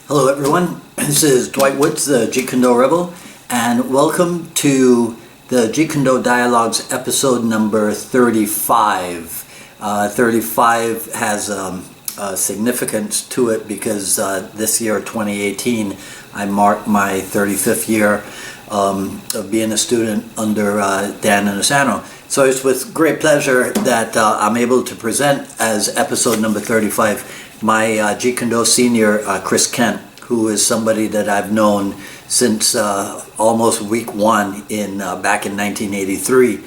Hello everyone, this is Dwight Woods, the Jeet Kune Do Rebel, and welcome to the Jeet Kune Do Dialogues episode number 35. 35 has a significance to it because this year, 2018, I marked my 35th year of being a student under Dan Inosanto. So it's with great pleasure that I'm able to present as episode number 35 my Jeet Kune Do senior, Chris Kent, who is somebody that I've known since almost week one back in 1983.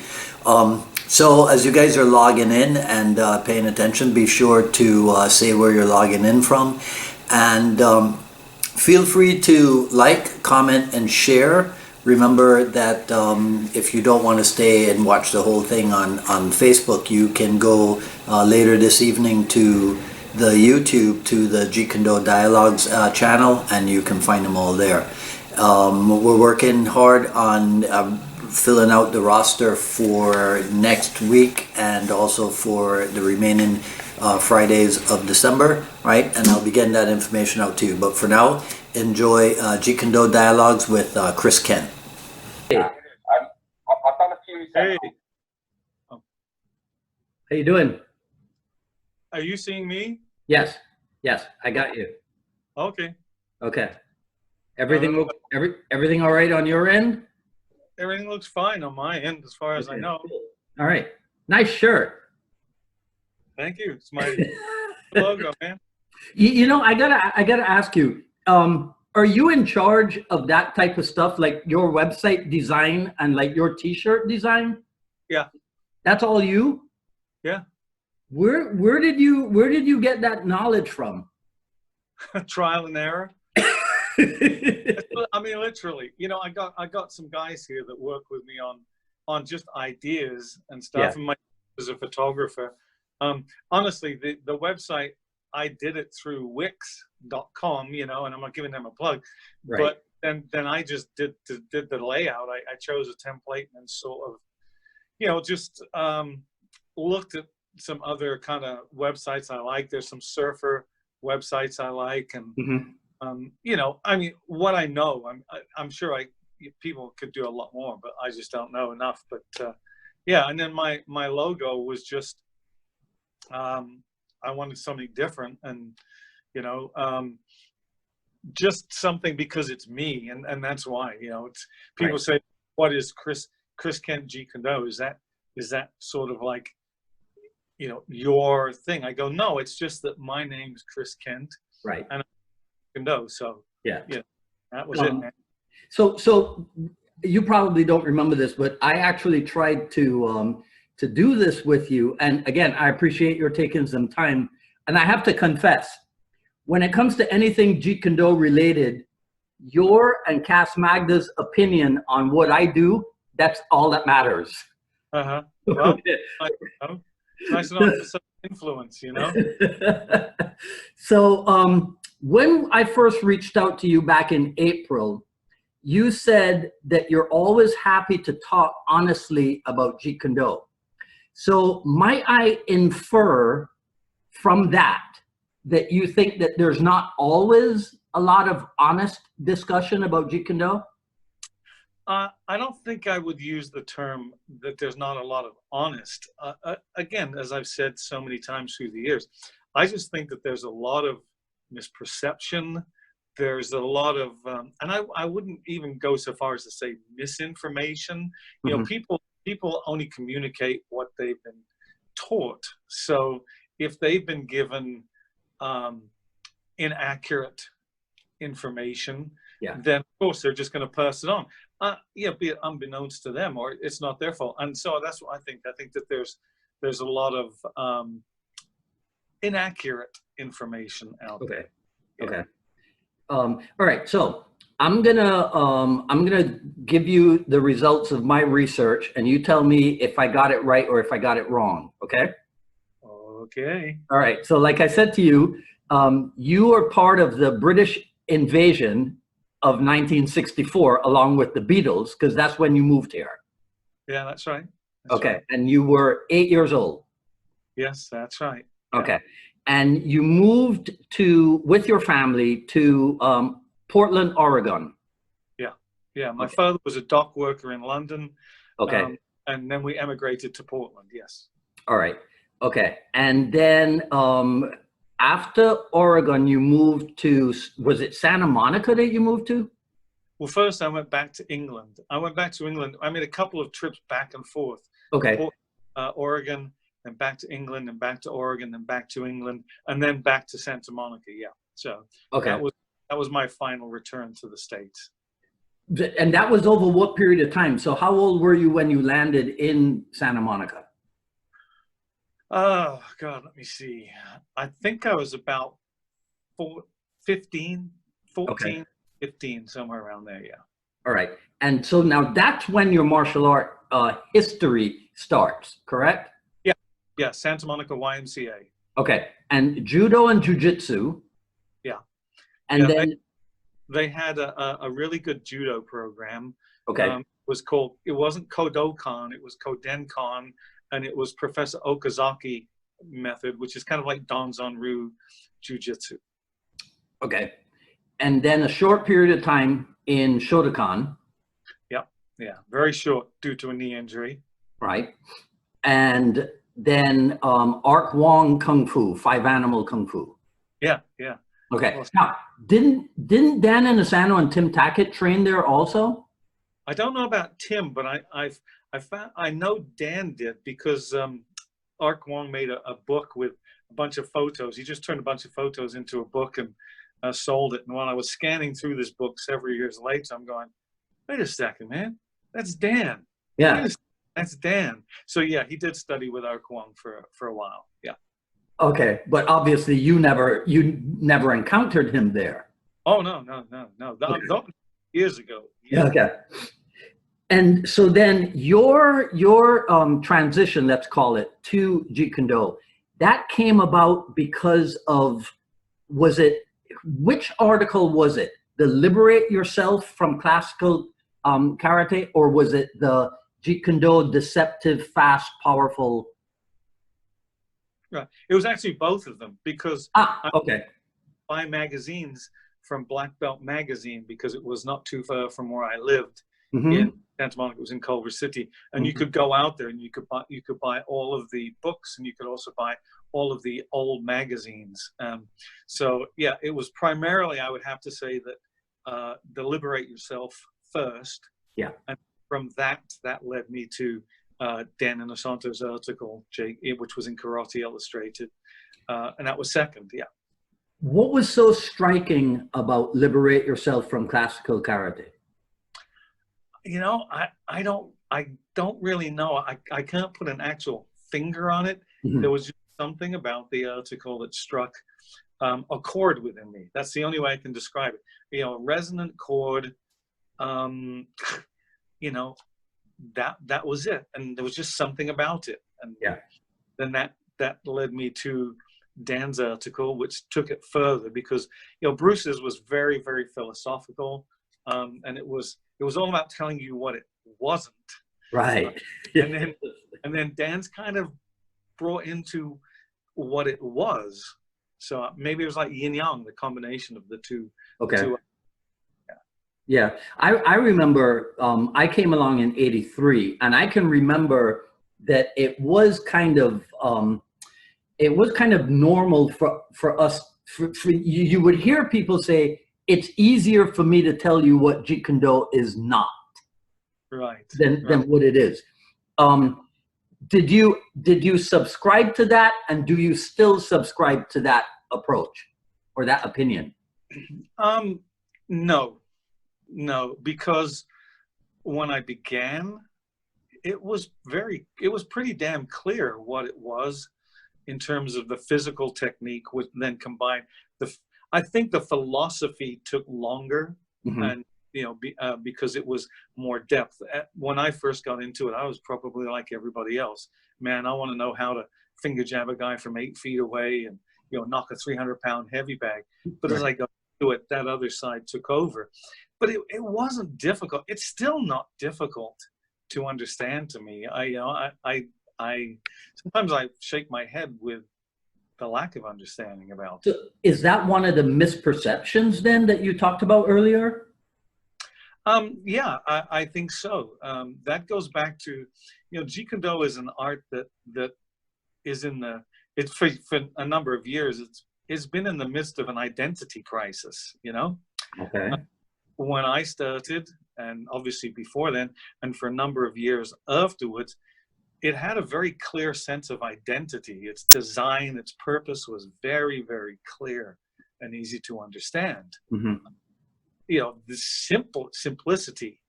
So as you guys are logging in and paying attention, be sure to say where you're logging in from, and feel free to like, comment, and share. Remember that if you don't want to stay and watch the whole thing on Facebook, you can go later this evening to the YouTube, to the Jeet Kune Do Dialogues channel, and you can find them all there. We're working hard on filling out the roster for next week and also for the remaining Fridays of December, right? And I'll be getting that information out to you. But for now, enjoy Jeet Kune Do Dialogues with Chris Kent. Hey. I've done a few. Hey. How you doing? Are you seeing me? Yes, I got you. Okay. Okay. Everything all right on your end? Everything looks fine on my end, as far as I know. All right. Nice shirt. Thank you. It's my logo, man. You know, I gotta ask you. Are you in charge of that type of stuff, like your website design and like your T-shirt design? Yeah. That's all you? Yeah. Where did you get that knowledge from? Trial and error. I mean, literally. You know, I got some guys here that work with me on just ideas and stuff. Yeah. And as a photographer, honestly, the website, I did it through Wix.com, you know, and I'm not giving them a plug. Right. But then I just did the layout. I chose a template and sort of, you know, just looked at some other kind of websites I like. There's some surfer websites I like, and you know, I mean, what I know, I'm sure people could do a lot more, but I just don't know enough. But yeah, and then my logo was just I wanted something different, and you know, just something because it's me, and that's why, you know, it's people say, what is Chris Kent Jeet Kune Do? Is that sort of like, you know, your thing? I go, no, it's just that my name's Chris Kent, right? And I can do. So yeah, that was it, man. So you probably don't remember this, but I actually tried to do this with you, and again, I appreciate your taking some time. And I have to confess, when it comes to anything Jeet Kune Do related, your and Cass Magda's opinion on what I do, that's all that matters. Well, nice enough for some influence, you know. So when I first reached out to you back in April, you said that you're always happy to talk honestly about Jeet Kune Do. So might I infer from that you think that there's not always a lot of honest discussion about Jeet Kune Do? I don't think I would use the term that there's not a lot of honest. Again, as I've said so many times through the years, I just think that there's a lot of misperception. There's a lot of, and I wouldn't even go so far as to say misinformation. You know, people only communicate what they've been taught. So if they've been given inaccurate information, then of course they're just going to pass it on. Be it unbeknownst to them, or it's not their fault. And so that's what I think. I think that there's a lot of inaccurate information out there. Okay. All right. So I'm gonna give you the results of my research, and you tell me if I got it right or if I got it wrong. Okay. Okay. All right. So like I said to you, you are part of the British invasion of 1964, along with the Beatles, because that's when you moved here. Yeah, that's right. Okay. And you were 8 years old. Yes, that's right. Okay. and you moved with your family to Portland, Oregon. Yeah. My father was a dock worker in London. Okay. And then we emigrated to Portland. Yes. All right. Okay. And then after Oregon, you moved to, was it Santa Monica that you moved to? Well, first I went back to England. I made a couple of trips back and forth. Okay. Oregon, then back to England, and back to Oregon, then back to England, and then back to Santa Monica. Yeah. So okay. That was my final return to the States. And that was over what period of time? So how old were you when you landed in Santa Monica? Oh, God, let me see. I think I was about 14, okay. 15, somewhere around there, yeah. All right. And so now that's when your martial art history starts, correct? Yeah, Santa Monica YMCA. Okay. And judo and jujutsu. Yeah. And then... They had a really good judo program. Okay. It wasn't Kodokan, it was Kodenkan, and it was Professor Okazaki method, which is kind of like Danzanryu Jiu-Jitsu. Okay. And then a short period of time in Shotokan. Yeah, very short due to a knee injury. Right. And then Ark Wong Kung Fu, 5 Animal Kung Fu. Yeah. Okay. Now, didn't Dan Inosanto and Tim Tackett train there also? I don't know about Tim, but I know Dan did, because Ark Wong made a book with a bunch of photos. He just turned a bunch of photos into a book and sold it. And while I was scanning through this book several years later, I'm going, wait a second, man, that's Dan. Yeah, that's Dan. So yeah, he did study with Ark Wong for a while. Yeah. Okay, but obviously you never encountered him there. Oh no. That years ago. Yeah. Okay. And so then your transition, let's call it, to Jeet Kune Do, that came about because of, which article was it? The Liberate Yourself from Classical Karate, or was it the Jeet Kune Do Deceptive, Fast, Powerful? Right. It was actually both of them, because okay. I buy magazines from Black Belt Magazine, because it was not too far from where I lived in Santa Monica. It was in Culver City, and you could go out there and you could buy all of the books, and you could also buy all of the old magazines. So yeah, it was primarily, I would have to say, that the Liberate Yourself first. Yeah. And from that led me to Dan Inosanto's article, which was in Karate Illustrated, and that was second. Yeah. What was so striking about Liberate Yourself from Classical Karate? You know, I don't really know. I can't put an actual finger on it. There was just something about the article that struck a chord within me. That's the only way I can describe it. You know, a resonant chord. You know, that was it, and there was just something about it. And yeah, then that led me to Dan's article, which took it further, because Bruce's was very, very philosophical, and it was all about telling you what it wasn't. Right. And then Dan's kind of brought into what it was. So maybe it was like yin yang, the combination of the two. Okay. Yeah, I remember I came along in '83, and I can remember that it was kind of normal for us. You would hear people say, "It's easier for me to tell you what Jeet Kune Do is not, right, than what it is." Did you subscribe to that, and do you still subscribe to that approach or that opinion? No, because when I began, it was pretty damn clear what it was in terms of the physical technique, with then combined I think the philosophy took longer, and because it was more depth. When I first got into it, I was probably like everybody else. Man, I want to know how to finger jab a guy from 8 feet away and knock a 300-pound heavy bag. But as I got into it, that other side took over. But it wasn't difficult. It's still not difficult to understand to me. I sometimes I shake my head with the lack of understanding about. So is that one of the misperceptions then that you talked about earlier? Yeah, I think so. That goes back to, Jeet Kune Do is an art that is it's for a number of years. It's been in the midst of an identity crisis. Okay. When I started, and obviously before then, and for a number of years afterwards, it had a very clear sense of identity. Its design, its purpose was very, very clear and easy to understand. Mm-hmm. The simplicity,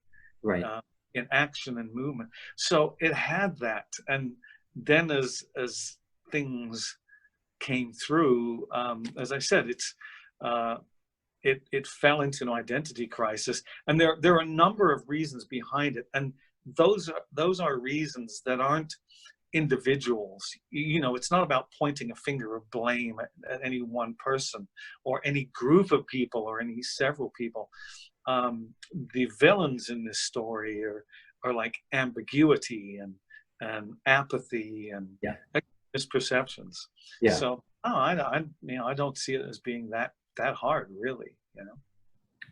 right, in action and movement. So it had that. And then as things came through, as I said, it fell into an identity crisis. And there are a number of reasons behind it. And those are reasons that aren't individuals. It's not about pointing a finger of blame at any one person or any group of people or any several people. The villains in this story are like ambiguity and apathy and misperceptions. Yeah. So I don't see it as being that hard, really.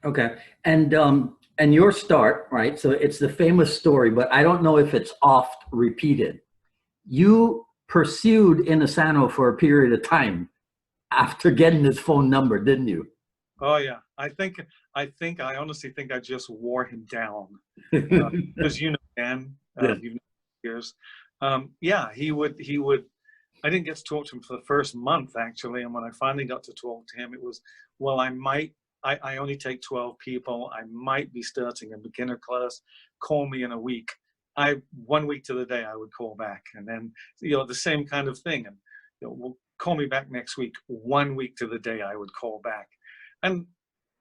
Okay. And your start, right? So it's the famous story, but I don't know if it's oft repeated. You pursued Inosanto for a period of time after getting his phone number, didn't you? Oh yeah, I honestly think I just wore him down, because Dan, you've known years. He would. I didn't get to talk to him for the first month actually, and when I finally got to talk to him, it was, well, I only take 12 people. I might be starting a beginner class. Call me in a week. 1 week to the day I would call back, and then the same kind of thing, and well, call me back next week. 1 week to the day I would call back, and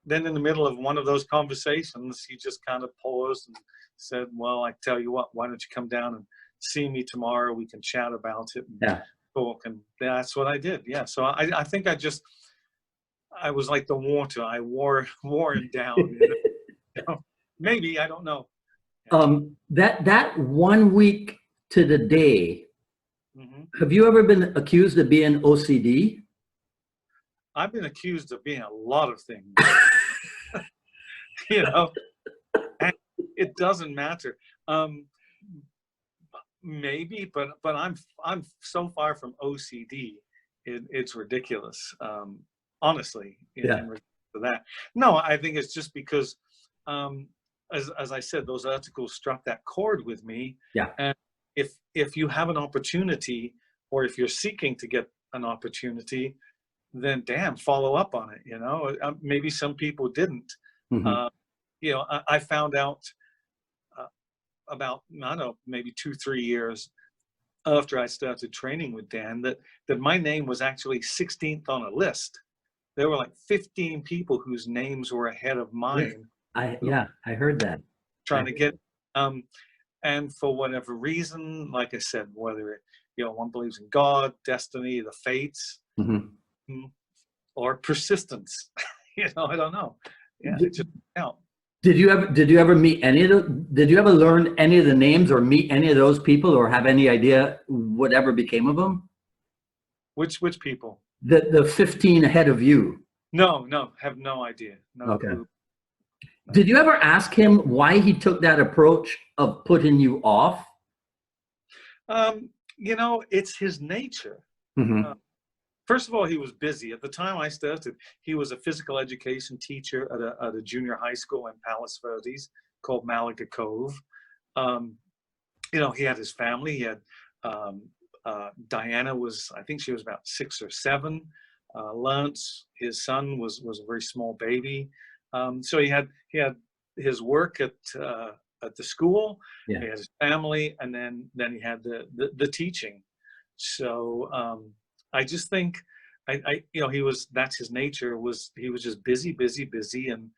then in the middle of one of those conversations, he just kind of paused and said, "Well, I tell you what, why don't you come down and see me tomorrow? We can chat about it and talk." And that's what I did. Yeah. So I think I was like the water. I wore him down. Maybe, I don't know. That 1 week to the day, Mm-hmm. Have you ever been accused of being OCD? I've been accused of being a lot of things. And it doesn't matter. Maybe, but I'm so far from OCD. It's ridiculous. Honestly, in regards to that. No, I think it's just because, as I said, those articles struck that chord with me. Yeah. And if you have an opportunity, or if you're seeking to get an opportunity, then damn, follow up on it. Maybe some people didn't. Mm-hmm. I found out about, I don't know, maybe 2-3 years after I started training with Dan, that my name was actually 16th on a list. There were like 15 people whose names were ahead of mine. I heard that. Trying to get, and for whatever reason, like I said, whether one believes in God, destiny, the fates, mm-hmm. or persistence, I don't know. Yeah, just out. Did you ever meet any of the? Did you ever learn any of the names or meet any of those people, or have any idea whatever became of them? Which people? The 15 ahead of you. No, have no idea. No okay. clue. No. Did you ever ask him why he took that approach of putting you off? It's his nature. Mm-hmm. First of all, he was busy. At the time I started, he was a physical education teacher at a junior high school in Palos Verdes called Malaga Cove. He had his family. He had Diana I think she was about 6 or 7. Lance, his son, was a very small baby. So he had his work at the school. Yeah. He had his family, and then he had the teaching. So I just think that's his nature. He was just busy, and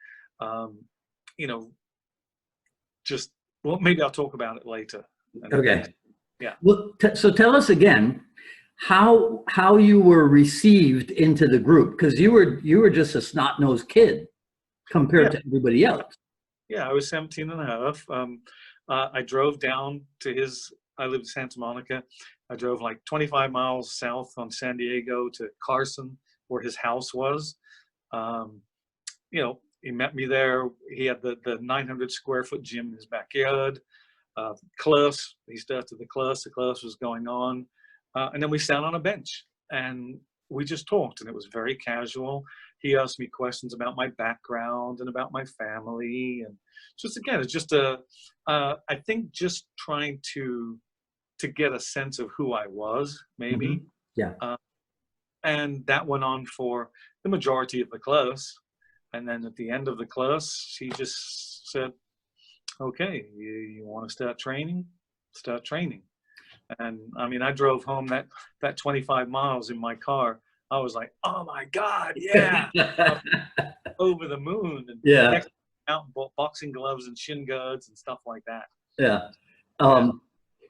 just, well, maybe I'll talk about it later. Okay. Yeah. Well, so tell us again how you were received into the group, because you were just a snot-nosed kid compared to everybody else. Yeah, I was 17 and a half. I drove down to his I lived in Santa Monica. I drove like 25 miles south on San Diego to Carson, where his house was. You know, he met me there. He had the 900 square foot gym in his backyard. Class, he started the class was going on. And then we sat on a bench and we just talked, and it was very casual. He asked me questions about my background and about my family. And just, again, it's just I think just trying to get a sense of who I was, maybe. Mm-hmm. Yeah. And that went on for the majority of the class. And then at the end of the class, he just said, okay, you want to start training? Start training. And I mean, I drove home that 25 miles in my car. I was like, oh my God, yeah. Over the moon. And Yeah. Out and bought boxing gloves and shin guards and stuff like that. Yeah.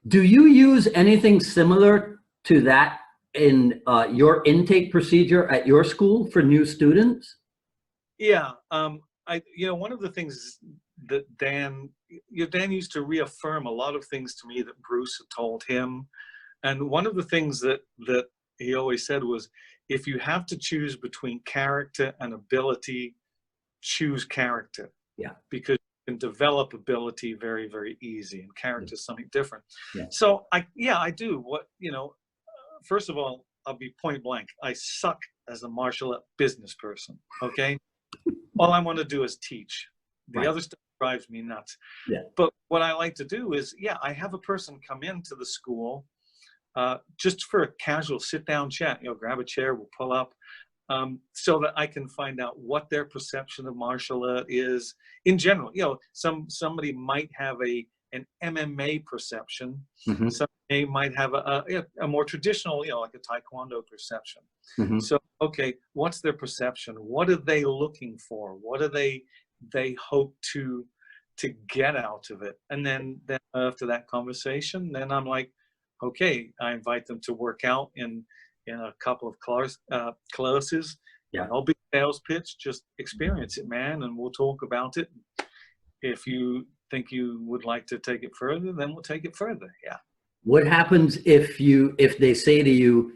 Do you use anything similar to that in your intake procedure at your school for new students? Yeah. One of the things that Dan used to reaffirm a lot of things to me that Bruce had told him. And one of the things that he always said was, if you have to choose between character and ability, choose character. Yeah. Because you can develop ability very, very easy, and character is something different. Yeah. So I do. First of all, I'll be point blank. I suck as a martial art business person. Okay. All I want to do is teach. The other stuff drives me nuts. Yeah. But what I like to do is, I have a person come into the school just for a casual sit-down chat. Grab a chair, we'll pull up, so that I can find out what their perception of martial art is in general. Somebody might have an MMA perception. Mm-hmm. Somebody might have a more traditional, like a Taekwondo perception. Mm-hmm. So, okay, what's their perception? What are they looking for? What do they hope to get out of it? And then after that conversation, then I'm like, okay, I invite them to work out in a couple of classes. Yeah. No big sales pitch, just experience it, man, and we'll talk about it. If you think you would like to take it further, then we'll take it further. Yeah. What happens if they say to you,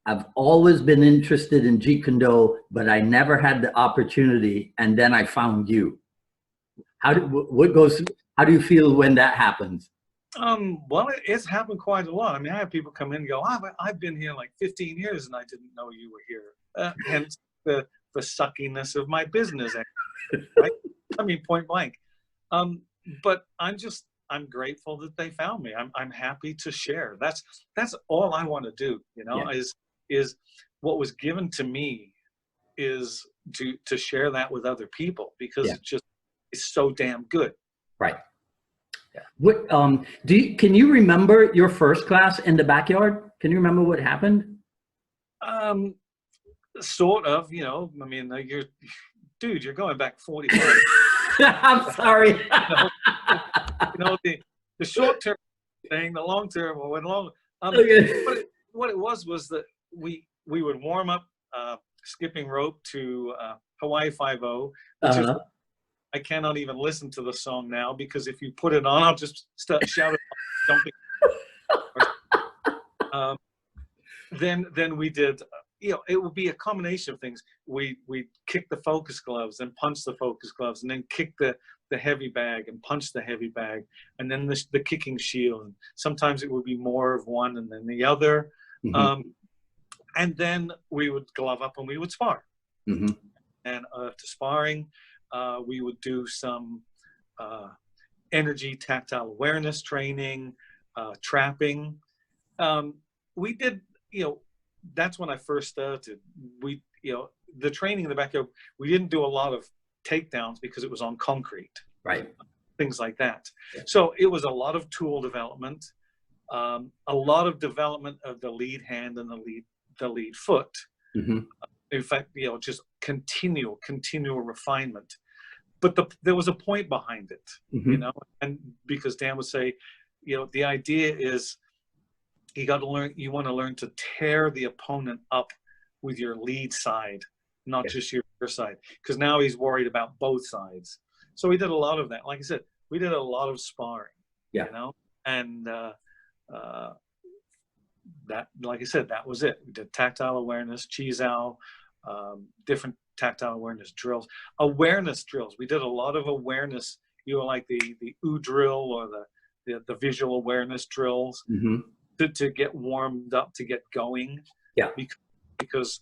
I've always been interested in Jeet Kune Do, but I never had the opportunity, and then I found you? How do you feel when that happens? Well, it's happened quite a lot. I mean, I have people come in and go, I've been here like 15 years and I didn't know you were here. Hence the suckiness of my business. Right? I mean, point blank. But I'm grateful that they found me. I'm happy to share. That's all I want to do, is what was given to me is to share that with other people, because it's so damn good. Right. Yeah. What can you remember your first class in the backyard? Can you remember what happened? Sort of, I mean, you're going back 45. I'm sorry. The short term thing, the long term, or long. Okay. What it was that we would warm up skipping rope to Hawaii 5-0, which is, I cannot even listen to the song now, because if you put it on, I'll just start shouting, jumping. Then we did, it would be a combination of things. We kick the focus gloves and punch the focus gloves, and then kick the heavy bag and punch the heavy bag, and then the kicking shield. And sometimes it would be more of one and then the other. Mm-hmm. And then we would glove up and we would spar. Mm-hmm. And after sparring, we would do some energy tactile awareness training, trapping. We did, that's when I first started. The training in the backyard, we didn't do a lot of takedowns because it was on concrete. Right. Things like that. Yeah. So it was a lot of tool development, a lot of development of the lead hand and the lead foot. Mm-hmm. In fact, just continual refinement. But there was a point behind it, mm-hmm. And because Dan would say, the idea is you want to learn to tear the opponent up with your lead side, not just your side, because now he's worried about both sides. So we did a lot of that. Like I said, we did a lot of sparring, and that, like I said, that was it. We did tactile awareness, Chizao, different tactile awareness drills, awareness drills. We did a lot of awareness, like the U drill or the visual awareness drills to get warmed up, to get going. Yeah. Because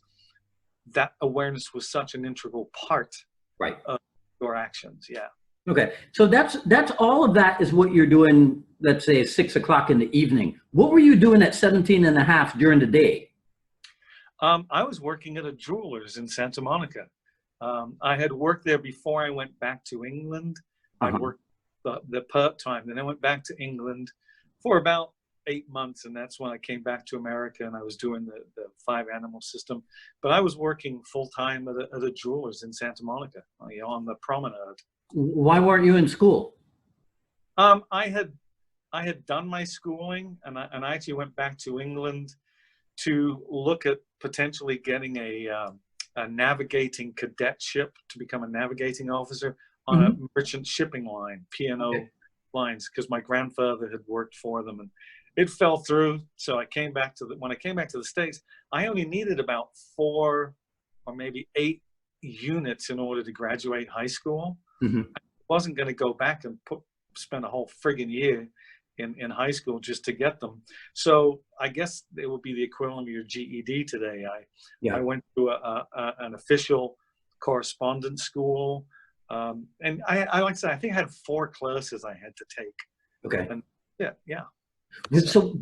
that awareness was such an integral part of your actions. Yeah. Okay. So that's all of that is what you're doing, let's say 6 o'clock in the evening. What were you doing at 17 and a half during the day? I was working at a jeweler's in Santa Monica. I had worked there before I went back to England. I worked the part-time. Then I went back to England for about 8 months, and that's when I came back to America, and I was doing the 5 animal system. But I was working full-time at a jeweler's in Santa Monica, on the promenade. Why weren't you in school? I had done my schooling, and I actually went back to England to look at potentially getting a navigating cadetship to become a navigating officer on a merchant shipping line, P&O lines, because my grandfather had worked for them, and it fell through. So I came back when I came back to the States, I only needed about 4 or maybe 8 units in order to graduate high school. I wasn't going to go back and spend a whole friggin' year in high school just to get them. So I guess it would be the equivalent of your GED today. I went to an official correspondence school. And I like to say, I think I had 4 classes I had to take. Okay. And yeah. So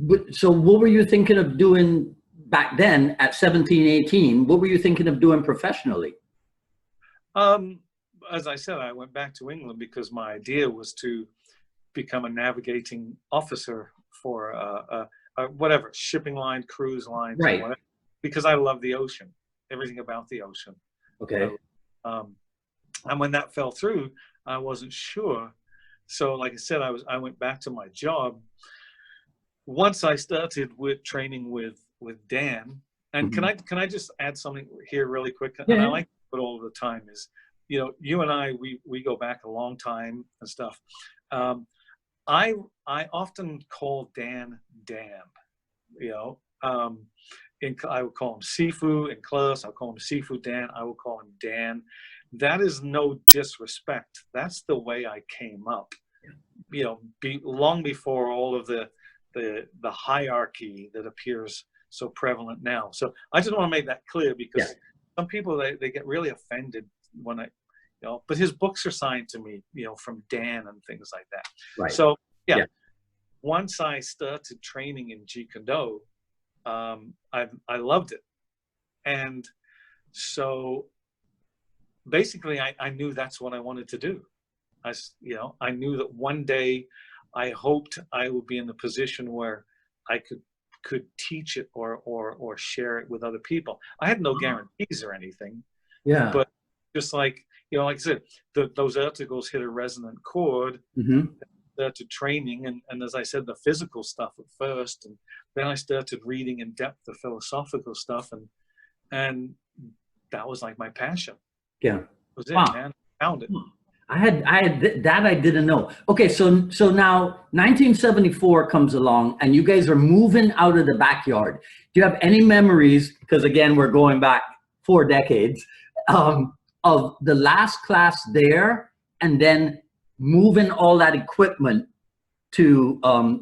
what were you thinking of doing back then at 17, 18? What were you thinking of doing professionally? As I said, I went back to England because my idea was to become a navigating officer for whatever, shipping line, cruise lines, or whatever, because I love the ocean, everything about the ocean. Okay. And when that fell through, I wasn't sure. So like I said, I went back to my job. Once I started with training with Dan, and can I just add something here really quick? Yeah. And I like to put all the time is, you and I, we go back a long time and stuff. I often call Dan. I would call him Sifu in class. I'll call him Sifu Dan. I will call him Dan. That is no disrespect. That's the way I came up. Long before all of the hierarchy that appears so prevalent now. So I just want to make that clear, because some people they get really offended when but his books are signed to me, from Dan and things like that. Right. So once I started training in Jeet Kune Do, I loved it, and so basically I knew that's what I wanted to do. I knew that one day I hoped I would be in the position where I could teach it or share it with other people. I had no guarantees or anything. Yeah. But just like, like I said, those articles hit a resonant chord. Started training, and as I said, the physical stuff at first, and then I started reading in depth the philosophical stuff, and that was like my passion. Yeah. That was it, man. I found it. I had that I didn't know. Okay, so now 1974 comes along, and you guys are moving out of the backyard. Do you have any memories? Because again, we're going back 4 decades of the last class there, and then moving all that equipment to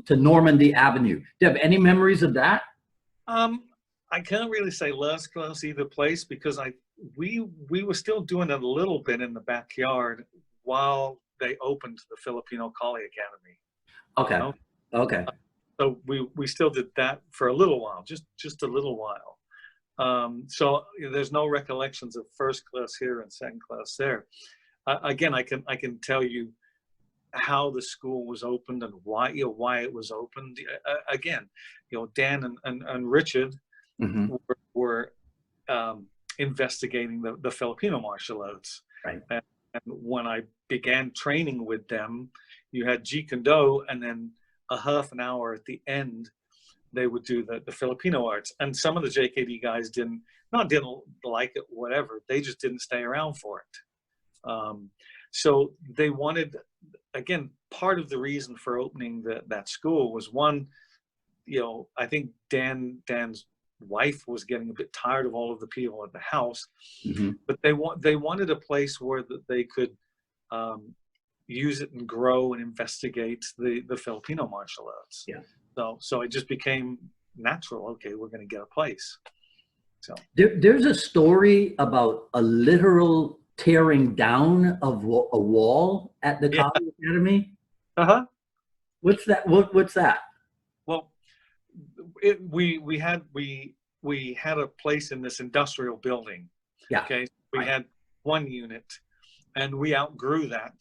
Normandy Avenue. Do you have any memories of that? I can't really say last class either place, because we were still doing it a little bit in the backyard while they opened the Filipino Collie Academy. Okay. Okay. So we still did that for a little while, just a little while. So there's no recollections of first class here and second class there. Again, I can tell you how the school was opened and why it was opened. Again, Dan and Richard were investigating the Filipino martial arts. Right. And when I began training with them, you had Jeet Kune Do, and then a half an hour at the end, they would do the Filipino arts. And some of the JKD guys didn't like it, whatever. They just didn't stay around for it. So they wanted, again, part of the reason for opening that school was, one, I think Dan's wife was getting a bit tired of all of the people at the house, but they wanted a place where that they could use it and grow and investigate the Filipino martial arts. Yeah. So it just became natural. Okay, we're going to get a place. So there's a story about a literal tearing down of a wall at the Kali Academy. What's that? What's that? Well, we had a place in this industrial building. Yeah. Okay. We had one unit, and we outgrew that.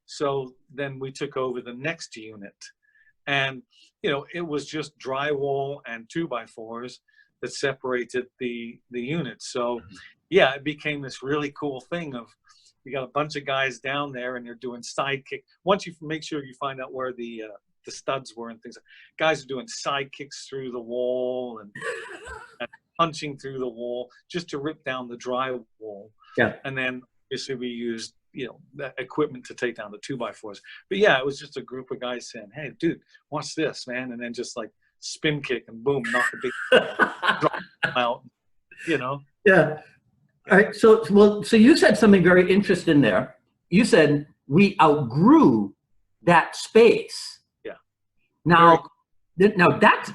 So then we took over the next unit, and it was just drywall and 2x4s that separated the units. So yeah, it became this really cool thing of, you got a bunch of guys down there and they're doing side kick. Once you make sure you find out where the studs were and things, guys are doing side kicks through the wall and punching through the wall just to rip down the drywall. Yeah. And then obviously we used that equipment to take down the 2x4s. But yeah, it was just a group of guys saying, "Hey, dude, watch this, man," and then just like spin kick and boom, knock a big drop out. Yeah. All right. So you said something very interesting there. You said we outgrew that space. Yeah. Now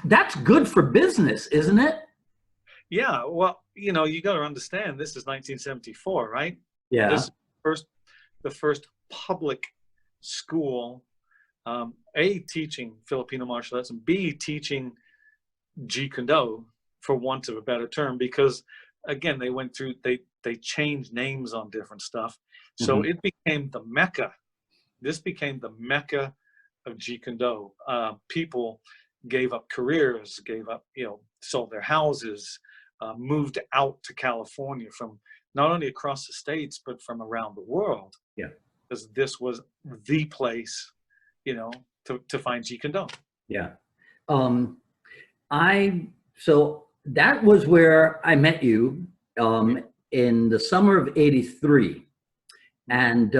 that's good for business, isn't it? Yeah. Well, you got to understand, this is 1974, right? Yeah. This is the first public school, A, teaching Filipino martial arts, and B, teaching Jeet Kune Do, for want of a better term, because again, they went through, they changed names on different stuff. So it became the Mecca. This became the Mecca of Jeet Kune Do. People gave up careers, gave up, sold their houses, moved out to California from not only across the states, but from around the world. Yeah. Because this was the place, to find Jeet Kune Do. Yeah. So that was where I met you in the summer of '83, and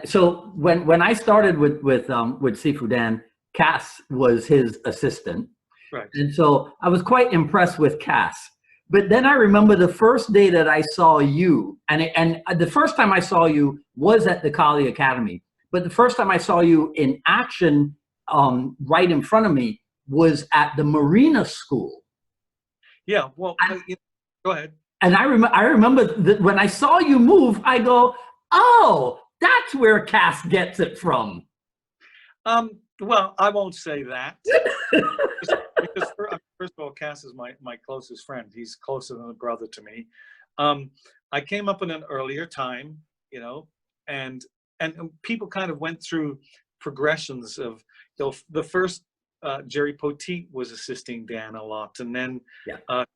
so when I started with Sifu Dan, Cass was his assistant, right? And so I was quite impressed with Cass. But then I remember the first day that I saw you, and the first time I saw you was at the Kali Academy, but the first time I saw you in action, right in front of me, was at the Marina School. Yeah, well, go ahead. And I remember that when I saw you move, I go, "Oh, that's where Cass gets it from." Well, I won't say that. Because first of all, Cass is my closest friend. He's closer than a brother to me. I came up in an earlier time, and people kind of went through progressions of, the first Jerry Poteet was assisting Dan a lot, and then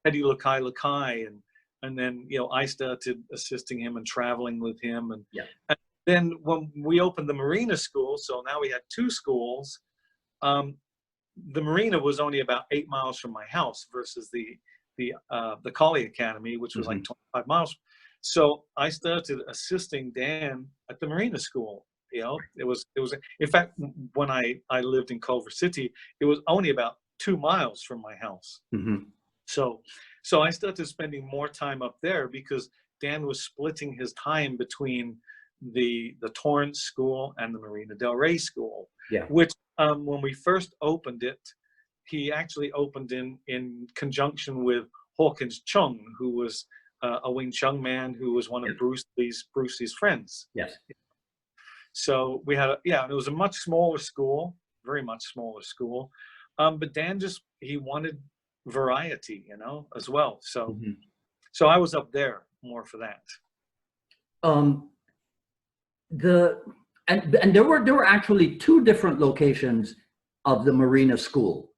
Eddie Lakai, and then I started assisting him and traveling with him, and then when we opened the Marina School, so now we had two schools. The Marina was only about 8 miles from my house versus the Kali Academy, which was like 25 miles. So I started assisting Dan at the Marina School. It was in fact, when I lived in Culver City, it was only about 2 miles from my house. So I started spending more time up there because Dan was splitting his time between the Torrance School and the Marina Del Rey School, which when we first opened it, he actually opened in conjunction with Hawkins Chung, who was a Wing Chun man who was one of Bruce Lee's friends. Yes. So we had and it was a much smaller school, very much smaller school. But Dan he wanted variety, as well. So so I was up there more for that. And there were actually two different locations of the Marina School.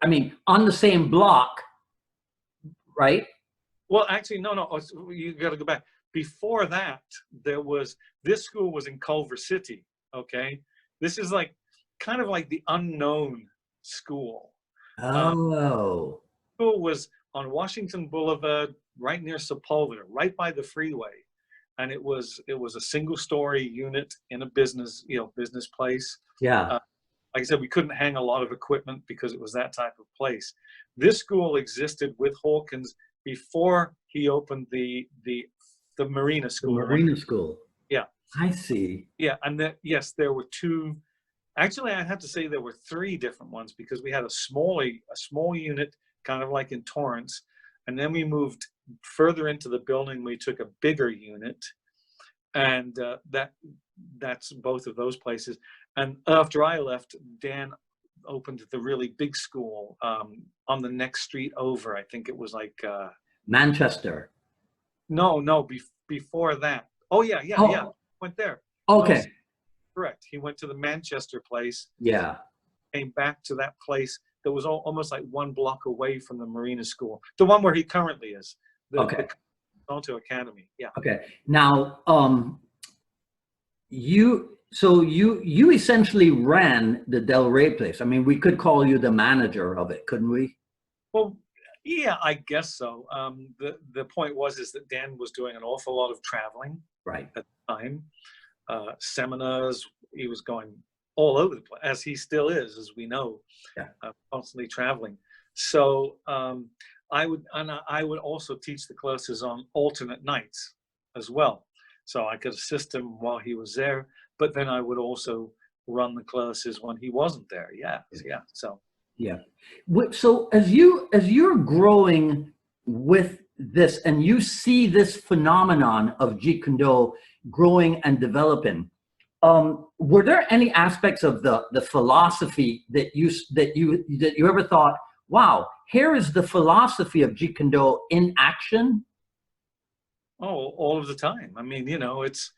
I mean, on the same block, right? Well, actually, no. You got to go back. Before that, this school was in Culver City. Okay, this is kind of like the unknown school. Oh. School was on Washington Boulevard, right near Sepulveda, right by the freeway. And it was a single story unit in a business place. Yeah. like I said, we couldn't hang a lot of equipment because it was that type of place. This school existed with Hawkins before he opened the Marina The School. Marina School. Yeah. I see. Yeah, and yes, there were two. Actually, I have to say there were three different ones because we had a small unit, kind of like in Torrance, and then we moved further into the building. We took a bigger unit, and that's both of those places. And after I left, Dan opened the really big school on the next street over. I think it was like Manchester. No, before that. Oh yeah. Went there. Okay. No, correct. He went to the Manchester place. Yeah. Came back to that place that was almost like 1 block away from the Marina School, the one where he currently is. The Inosanto Academy. Yeah. Okay. Now, you essentially ran the Del Rey place. I mean, we could call you the manager of it, couldn't we? Well, yeah, I guess so. The point is that Dan was doing an awful lot of traveling, right, at the time. Seminars, he was going all over the place, as he still is, as we know. Yeah. Constantly traveling. So I would also teach the classes on alternate nights as well. So I could assist him while he was there, but then I would also run the classes when he wasn't there. Yeah. So. Yeah. So as you're growing with this, and you see this phenomenon of Jeet Kune Do growing and developing, were there any aspects of the philosophy that you ever thought, wow, here is the philosophy of Jeet Kune Do in action? Oh, all of the time. I mean, it's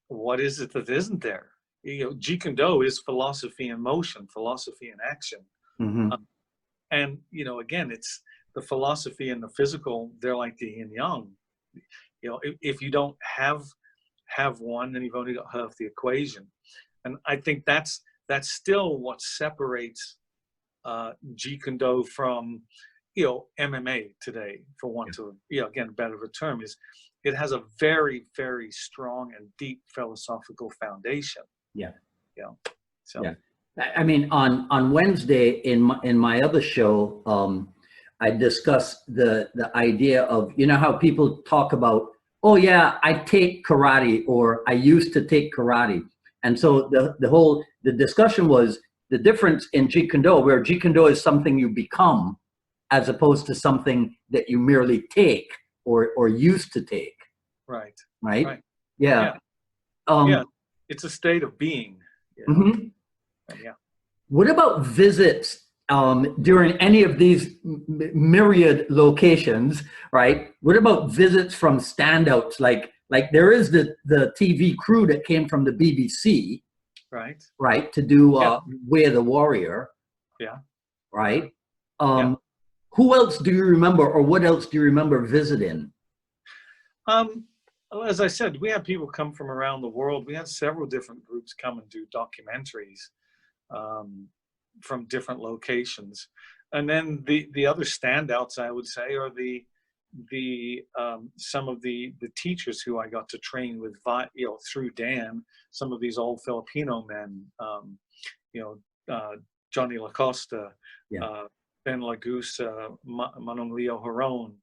what is it that isn't there? Jeet Kune Do is philosophy in motion, philosophy in action. Mm-hmm. And, again, it's the philosophy and the physical, they're like the yin yang. If you don't have one, then you've only got half the equation. And I think that's still what separates Jeet Kune Do from, MMA today, for want of, again, a better term, is it has a very, very strong and deep philosophical foundation. Yeah. So. Yeah. I mean, on Wednesday in my other show, I discussed the idea of, how people talk about, oh yeah, I take karate, or I used to take karate. And so the discussion was the difference in Jeet Kune Do, where Jeet Kune Do is something you become, as opposed to something that you merely take or used to take. Right. Yeah. Yeah. It's a state of being. Mm-hmm. Yeah. What about visits during any of these myriad locations, right? What about visits from standouts? Like there is the TV crew that came from the BBC, right, to do Way of the Warrior. Yeah. Right. Who else do you remember, or what else do you remember visiting? As I said, we had people come from around the world. We had several different groups come and do documentaries from different locations. And then the other standouts, I would say, are some of the teachers who I got to train with, through Dan. Some of these old Filipino men, Johnny Lacosta, Ben Lagusa, Manong Leo Haron,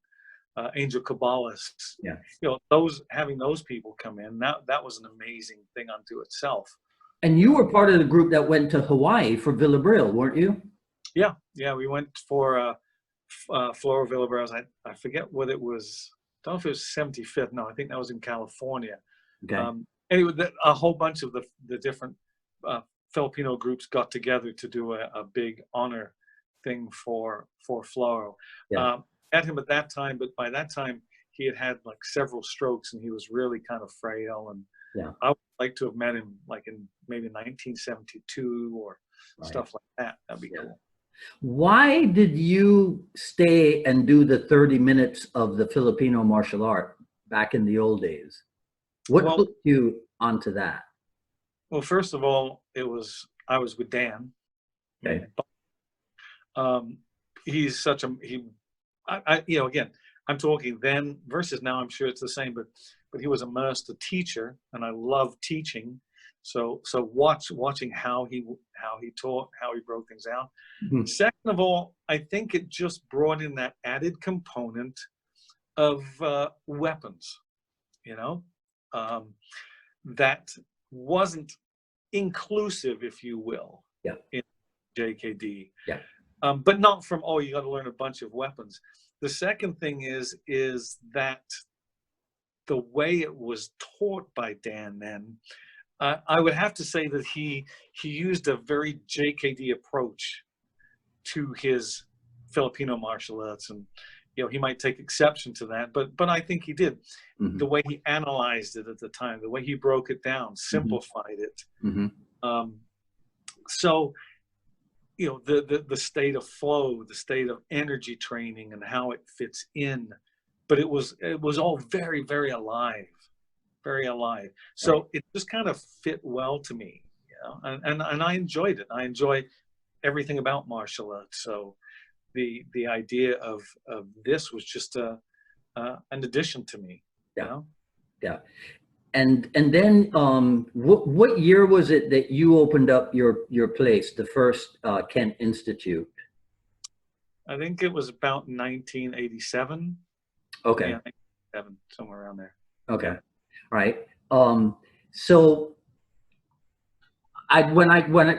Angel Cabales. Yeah. Having those people come in, that was an amazing thing unto itself. And you were part of the group that went to Hawaii for Villabril, weren't you? Yeah, we went for Flora Villabril. I forget what it was. I don't know if it was 75th. No, I think that was in California. Okay. Anyway, a whole bunch of the different Filipino groups got together to do a big honor thing for Flora. Yeah. Met him at that time, but by that time he had like several strokes and he was really kind of frail. And I would like to have met him like in maybe 1972 or stuff like that. That'd be cool. Why did you stay and do the 30 minutes of the Filipino martial art back in the old days? What hooked you onto that? Well, first of all, I was with Dan. Okay. He's such a again, I'm talking then versus now. I'm sure it's the same, but he was a master teacher, and I love teaching. So watching how he taught, how he broke things down. Mhm. Second of all, I think it just brought in that added component of weapons, you know, that wasn't inclusive, if you will, Yeah. in JKD. Yeah. But not from, oh, you got to learn a bunch of weapons. The second thing is that the way it was taught by Dan then, I would have to say that he used a very JKD approach to his Filipino martial arts, and you know, he might take exception to that, but I think he did. Mm-hmm. The way he analyzed it at the time, the way he broke it down, simplified it. Mm-hmm. So, you know, the state of flow, the state of energy training, and how it fits in, but it was all very, very alive, very alive. So Right. it just kind of fit well to me, you know, and I enjoyed it. I enjoy everything about martial arts. So the idea of this was just an addition to me. Yeah. You know? Yeah. And then what year was it that you opened up your place, the first Kent Institute? I think it was about 1987. Okay. Yeah, 1987, somewhere around there. Okay. All right. So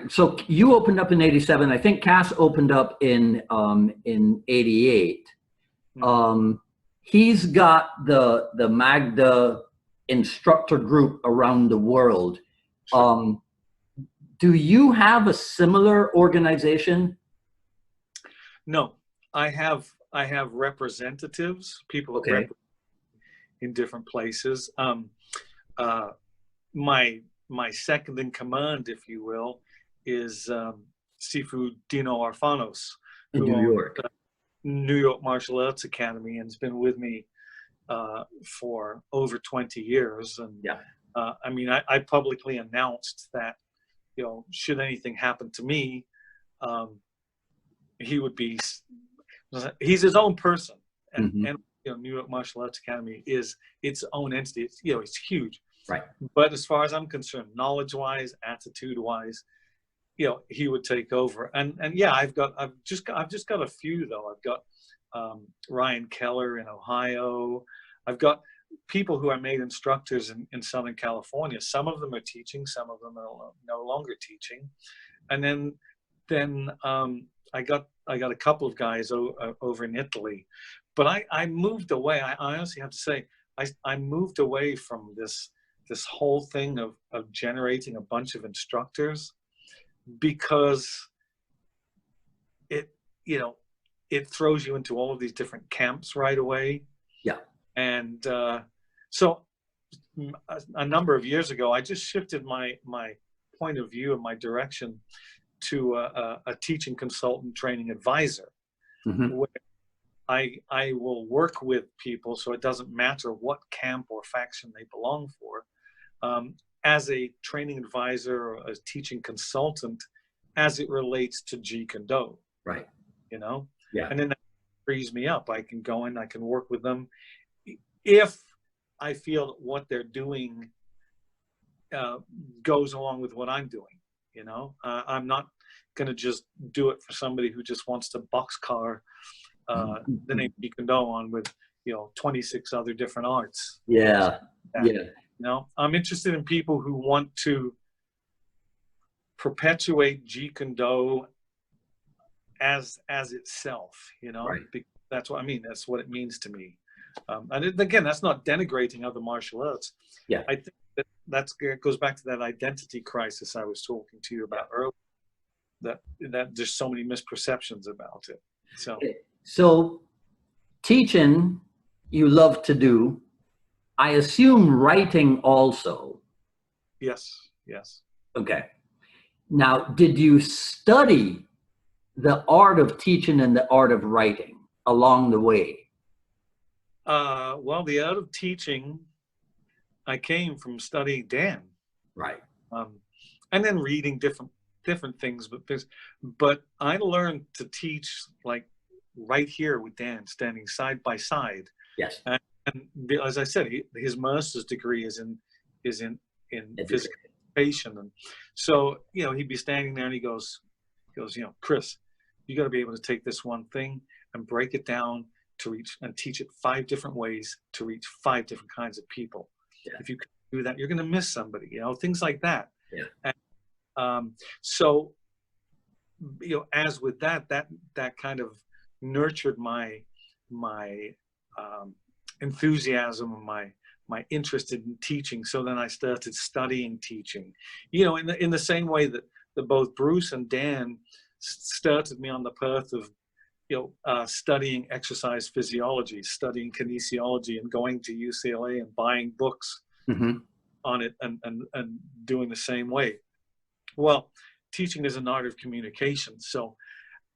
so you opened up in 87. I think Cass opened up in 88. Mm-hmm. He's got the Magda instructor group around the world. Sure. Do you have a similar organization? No, I have representatives, people that represent in different places. My second in command, if you will, is Sifu Dino Arfanos, In who New York. New York Martial Arts Academy, and has been with me for over 20 years. And yeah. I mean, I publicly announced that, you know, should anything happen to me, he would be, he's his own person. And, Mm-hmm. and you know, New York Martial Arts Academy is its own entity. It's, you know, it's huge. Right. But as far as I'm concerned, knowledge-wise, attitude-wise, you know, he would take over. And yeah, I've just got a few though. I've got Ryan Keller in Ohio. I've got people who I made instructors in Southern California. Some of them are teaching, some of them are no longer teaching. And then I got a couple of guys over in Italy. But I moved away. I honestly have to say, I moved away from this whole thing of generating a bunch of instructors, because it, you know, it throws you into all of these different camps right away. Yeah. And so a number of years ago, I just shifted my point of view and my direction to a teaching consultant training advisor, Mm-hmm. where I will work with people, so it doesn't matter what camp or faction they belong for, as a training advisor or a teaching consultant as it relates to Jeet Kune Do. Right. You know? Yeah. And then that frees me up. I can go in, I can work with them. If I feel that what they're doing goes along with what I'm doing, you know? I'm not going to just do it for somebody who just wants to boxcar the name Jeet Kune Do on with, you know, 26 other different arts. Yeah. Yeah. You know, I'm interested in people who want to perpetuate Jeet Kune Do as itself, you know. Right. Because that's what I mean. That's what it means to me. And again, that's not denigrating other martial arts. Yeah. I think that goes back to that identity crisis I was talking to you about earlier. That there's so many misperceptions about it. So teaching you love to do. I assume writing also. Yes. Yes. Okay. Now, did you study the art of teaching and the art of writing along the way? Well, the art of teaching, I came from studying Dan. Right. And then reading different things, but I learned to teach like right here with Dan, standing side by side. Yes. And as I said, his master's degree is in physical patient. And so, you know, he'd be standing there and he goes, you know, Chris, you got to be able to take this one thing and break it down to reach and teach it 5 different ways to reach 5 different kinds of people. Yeah. If you can do that, you're going to miss somebody, you know, things like that. Yeah. And, so, you know, as with that kind of nurtured my enthusiasm and my interest in teaching. So then I started studying teaching, you know, in the same way that both Bruce and Dan started me on the path of, you know, studying exercise physiology, studying kinesiology, and going to UCLA and buying books on it and doing the same way. Well, teaching is an art of communication. So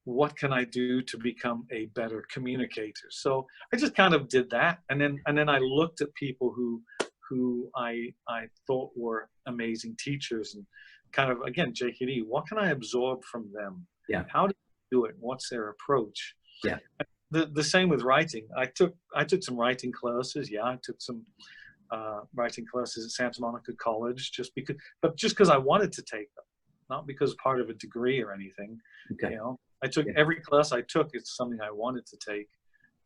what can I do to become a better communicator? So I just kind of did that. And then I looked at people who I thought were amazing teachers, and kind of, again, JKD, what can I absorb from them? Yeah. How do they do it? What's their approach? Yeah. The same with writing. I took some writing classes. Yeah, I took some writing classes at Santa Monica College just because I wanted to take them, not because part of a degree or anything. Okay. You know, I took every class I took. It's something I wanted to take,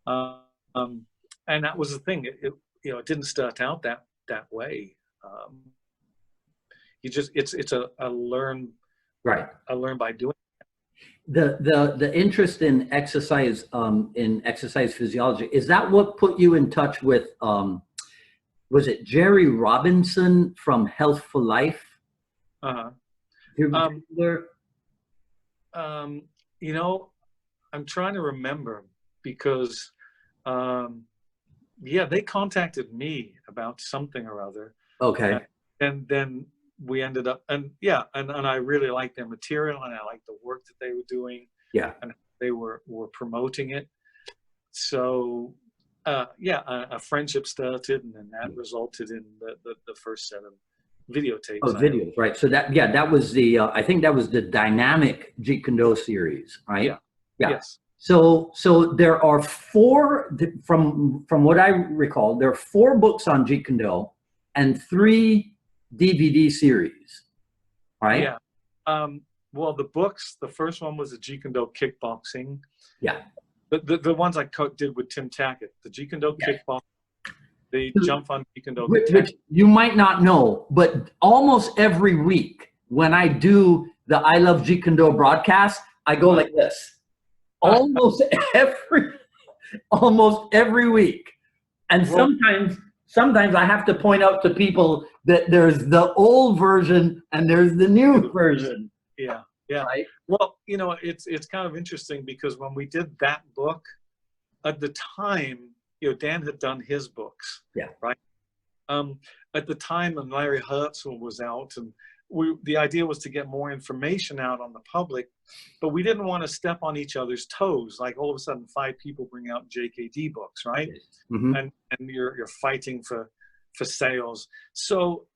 and that was the thing. You know, it didn't start out that way. It's a learn. Right. I learn by doing. The interest in exercise physiology, is that what put you in touch with was it Jerry Robinson from Health for Life? You know, I'm trying to remember because yeah, they contacted me about something or other. Okay. And then we ended up, and yeah, and I really liked their material, and I liked the work that they were doing. Yeah. And they were promoting it. So yeah, a friendship started, and then that resulted in the first set of videotapes. Oh, videos, right? So that was the I think that was the dynamic Jeet Kune Do series, right? Yeah. Yeah. Yes. So there are 4 from what I recall. There are 4 books on Jeet Kune Do and 3 DVD series, right? Yeah. Well, the books. The first one was the Jeet Kune Do Kickboxing. Yeah. The ones I did with Tim Tackett, the Jeet Kune Do Kickboxing. The Jump on Jeet Kune Do. Which you might not know, but almost every week when I do the I Love Jeet Kune Do broadcast, I go like this. Almost every week. And sometimes I have to point out to people that there's the old version and there's the new version. Yeah. Yeah. Right? Well, you know, it's kind of interesting because when we did that book, at the time, you know, Dan had done his books. Yeah. Right. At the time when Larry Herzl was out, and the idea was to get more information out on the public, but we didn't want to step on each other's toes. Like all of a sudden 5 people bring out JKD books, right? Mm-hmm. And you're fighting for sales. So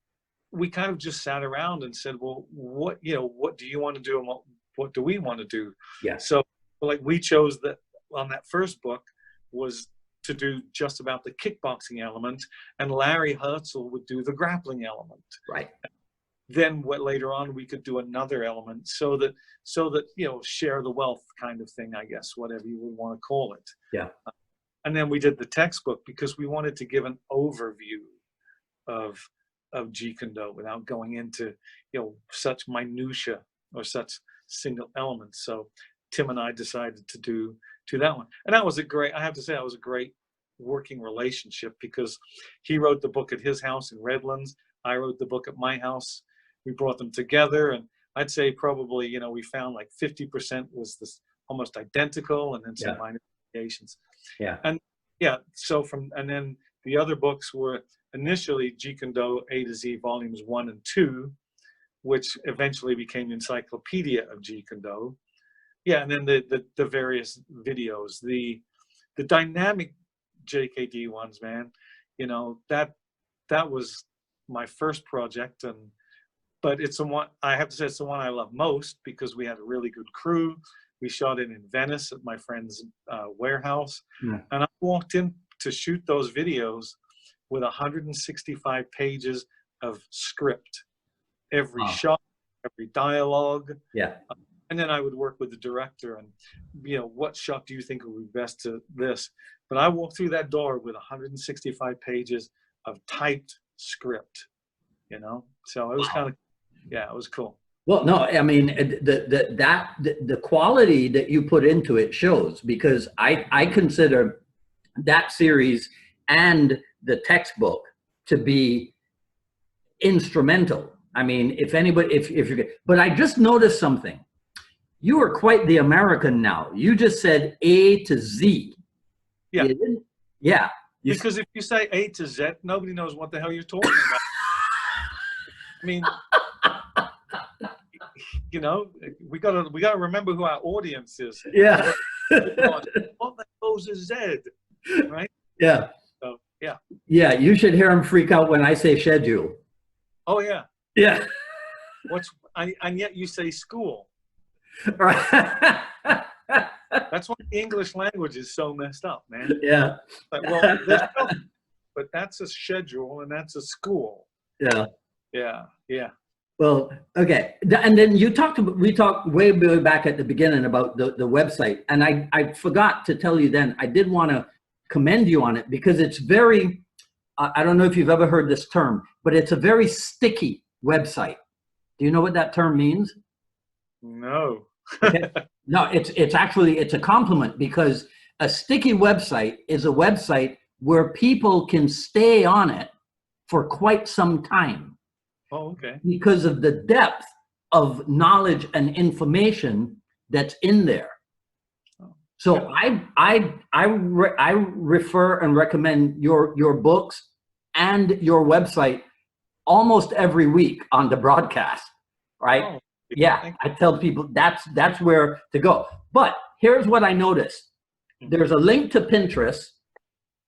we kind of just sat around and said, well, what do you want to do, and what do we want to do? Yeah. So like we chose that on that first book was to do just about the kickboxing element, and Larry Herzl would do the grappling element. Right. Then later on we could do another element so that you know, share the wealth kind of thing, I guess, whatever you would want to call it. Yeah. And then we did the textbook because we wanted to give an overview of Jeet Kune Do without going into, you know, such minutia or such single elements. So Tim and I decided to do that one, and that was I have to say, that was a great working relationship because he wrote the book at his house in Redlands. I wrote the book at my house. We brought them together, and I'd say probably, you know, we found like 50% was this almost identical, and then some minor variations. Yeah. And yeah, so and then the other books were initially Jeet Kune Do A to Z volumes 1 and 2, which eventually became the Encyclopedia of Jeet Kune Do. Yeah, and then the various videos, the dynamic JKD ones, man, you know, that was my first project, but it's the one, I have to say, it's the one I love most because we had a really good crew. We shot it in Venice at my friend's warehouse. Yeah. And I walked in to shoot those videos with 165 pages of script. every shot, every dialogue. Yeah. And then I would work with the director and, what shot do you think would be best to this? But I walked through that door with 165 pages of typed script, So it was kind of, it was cool. Well, no, I mean, the quality that you put into it shows, because I consider that series and the textbook to be instrumental. I mean, if anybody, if you're, but I just noticed something. You are quite the American now. You just said A to Z. Yeah. Yeah. Because if you say A to Z, nobody knows what the hell you're talking about. I mean, we gotta remember who our audience is. Yeah. What the hell's a Z, right? Yeah. So yeah. Yeah, you should hear him freak out when I say schedule. Oh yeah. Yeah. And yet you say school. Right. That's why the English language is so messed up, man. Yeah. Well, but that's a schedule and that's a school. Yeah. Yeah. Yeah. Well, okay. And then we talked way back at the beginning about the website. And I forgot to tell you then, I did want to commend you on it because it's very, I don't know if you've ever heard this term, but it's a very sticky website. Do you know what that term means? No. Okay. No, it's actually a compliment, because a sticky website is a website where people can stay on it for quite some time. Oh, okay. Because of the depth of knowledge and information that's in there. So I refer and recommend your books and your website almost every week on the broadcast, right? Oh, yeah, I tell people that's where to go. But here's what I noticed. There's a link to Pinterest.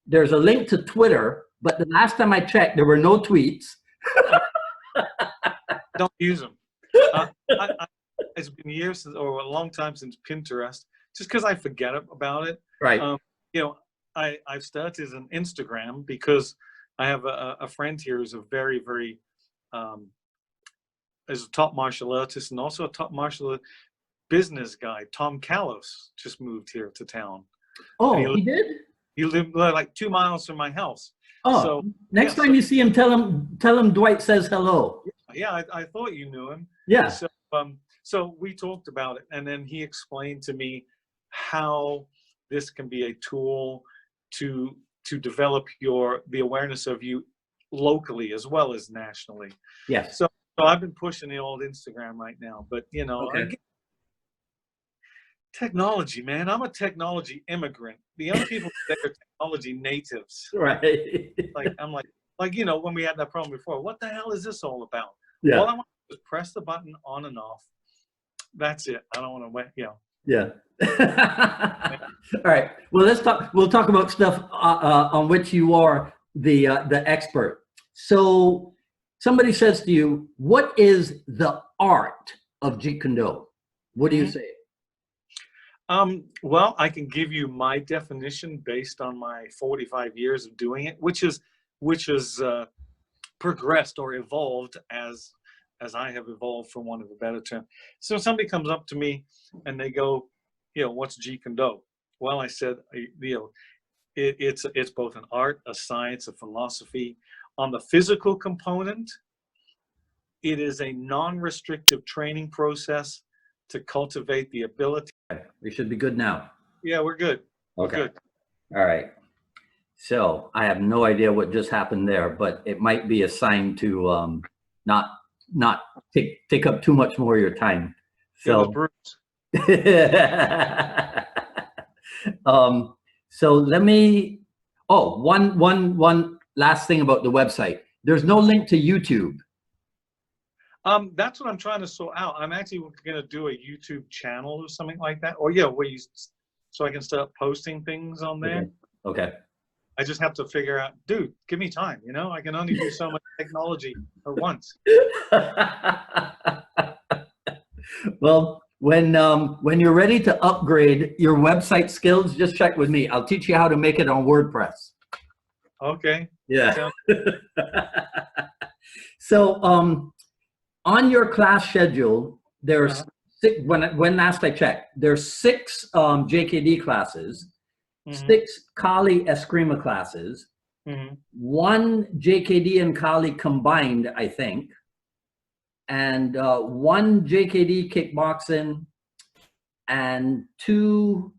There's a link to Twitter. But the last time I checked, there were no tweets. Don't use them. It's been years or a long time since Pinterest, just because I forget about it. Right. I've started an Instagram because I have a friend here who's a very, very, is a top martial artist and also a top martial business guy. Tom Callos just moved here to town. Oh, he did? He lived like 2 miles from my house. Oh, so next time you see him, tell him Dwight says hello. Yeah, I thought you knew him. Yeah. So we talked about it, and then he explained to me how this can be a tool to develop the awareness of you locally as well as nationally. Yes. So I've been pushing the old Instagram right now, but okay. Technology, man. I'm a technology immigrant. The other people that are technology natives. Right. I'm like when we had that problem before, what the hell is this all about? Yeah. All I want to do is press the button on and off. That's it. I don't want to wait. Yeah. All right. Well, we'll talk about stuff on which you are the expert. So somebody says to you, what is the art of Jeet Kune Do? What do you say? Well, I can give you my definition based on my 45 years of doing it, which is progressed or evolved as I have evolved, for want of a better term. So somebody comes up to me and they go, what's Jeet Kune Do? Well, I said, it's both an art, a science, a philosophy. On the physical component, it is a non-restrictive training process to cultivate the ability. We should be good now. Yeah, we're good. Okay. We're good. All right. So I have no idea what just happened there, but it might be a sign to not take up too much more of your time. So, so let me. Oh, one last thing about the website. There's no link to YouTube. That's what I'm trying to sort out. I'm actually going to do a YouTube channel or something like that. Or so I can start posting things on there. Okay. I just have to figure out, dude, give me time. I can only do so much technology at once. Well, when you're ready to upgrade your website skills, just check with me. I'll teach you how to make it on WordPress. Okay. Yeah. So, on your class schedule, there's Uh-huh. six, when last I checked, there's 6 JKD classes, 6 Kali Eskrima classes, 1 JKD and Kali combined, I think, and 1 JKD kickboxing, and 2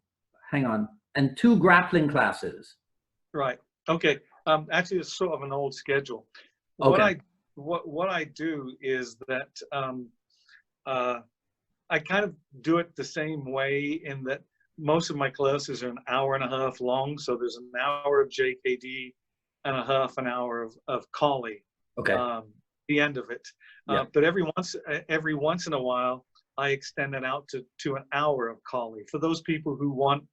grappling classes. Right. Okay. Actually, it's sort of an old schedule. Okay. What I do is that I kind of do it the same way, in that most of my classes are an hour and a half long. So there's an hour of JKD and a half an hour of Kali. Okay. The end of it. But every once in a while, I extend it out to an hour of Kali for those people who want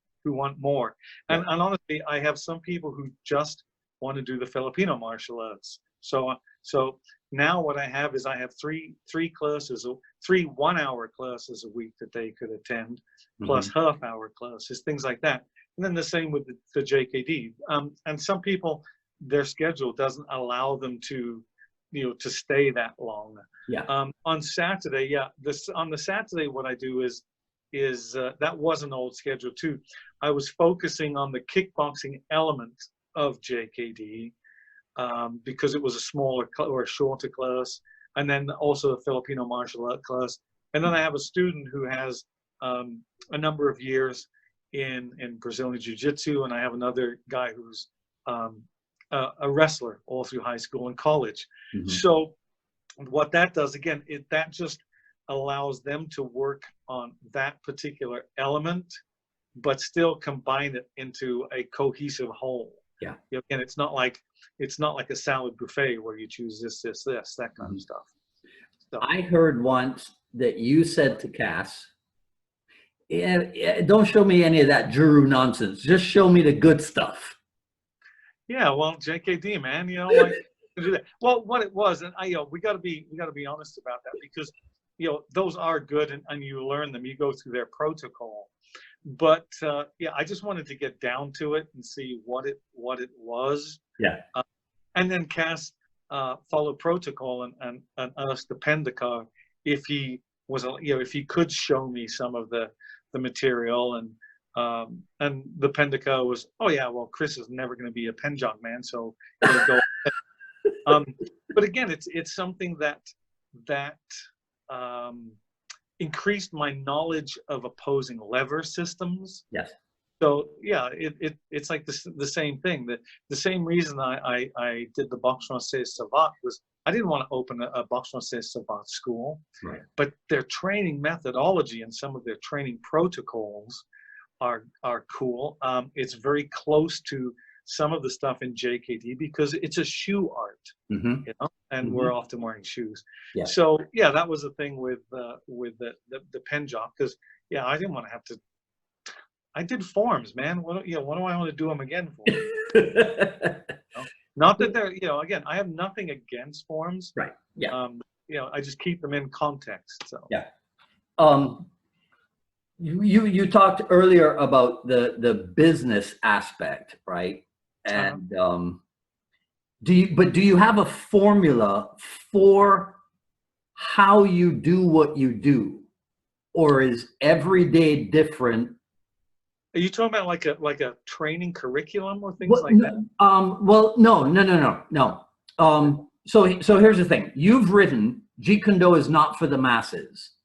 more. And honestly, I have some people who just want to do the Filipino martial arts. So now what I have is I have three classes, 3 1-hour classes a week that they could attend, plus half-hour classes, things like that. And then the same with the JKD. And some people, their schedule doesn't allow them to stay that long. Yeah. On Saturday, on the Saturday, what I do is that was an old schedule too. I was focusing on the kickboxing element of JKD because it was a smaller or a shorter class, and then also the Filipino martial art class. And then I have a student who has a number of years in Brazilian Jiu-Jitsu, and I have another guy who's a wrestler all through high school and college. So what that does, again, that just allows them to work on that particular element, but still combine it into a cohesive whole. Yeah. Again, it's not like a salad buffet where you choose this, that kind of stuff. So. I heard once that you said to Cass, don't show me any of that Juru nonsense. Just show me the good stuff. Yeah, well, JKD, man, like do that. Well, what it was, and we got to be honest about that, because those are good, and you learn them. You go through their protocol, but I just wanted to get down to it and see what it was. Yeah. And then Cass followed protocol and asked the Pendekar if he was, if he could show me some of the material, and the Pendekar was, oh yeah, well, Chris is never going to be a Penjog man, so he'll go. But again, it's something that increased my knowledge of opposing lever systems. Yes. So yeah, it's like the same thing. The same reason I did the Boxe Française Savate was I didn't want to open a Boxe Française Savate school, right? But their training methodology and some of their training protocols are cool. It's very close to some of the stuff in JKD because it's a shoe art, and we're often wearing shoes. Yeah. So yeah, that was the thing with the Penjog, because I didn't want to have to. I did forms, man. What do I want to do them again for? Not that they're, again, I have nothing against forms. Right. Yeah. I just keep them in context. So. Yeah. You talked earlier about the business aspect, right? And do you have a formula for how you do what you do, or is every day different? Are you talking about like a training curriculum or things like that? Well, no. So here's the thing. You've written Jeet Kune Do is not for the masses.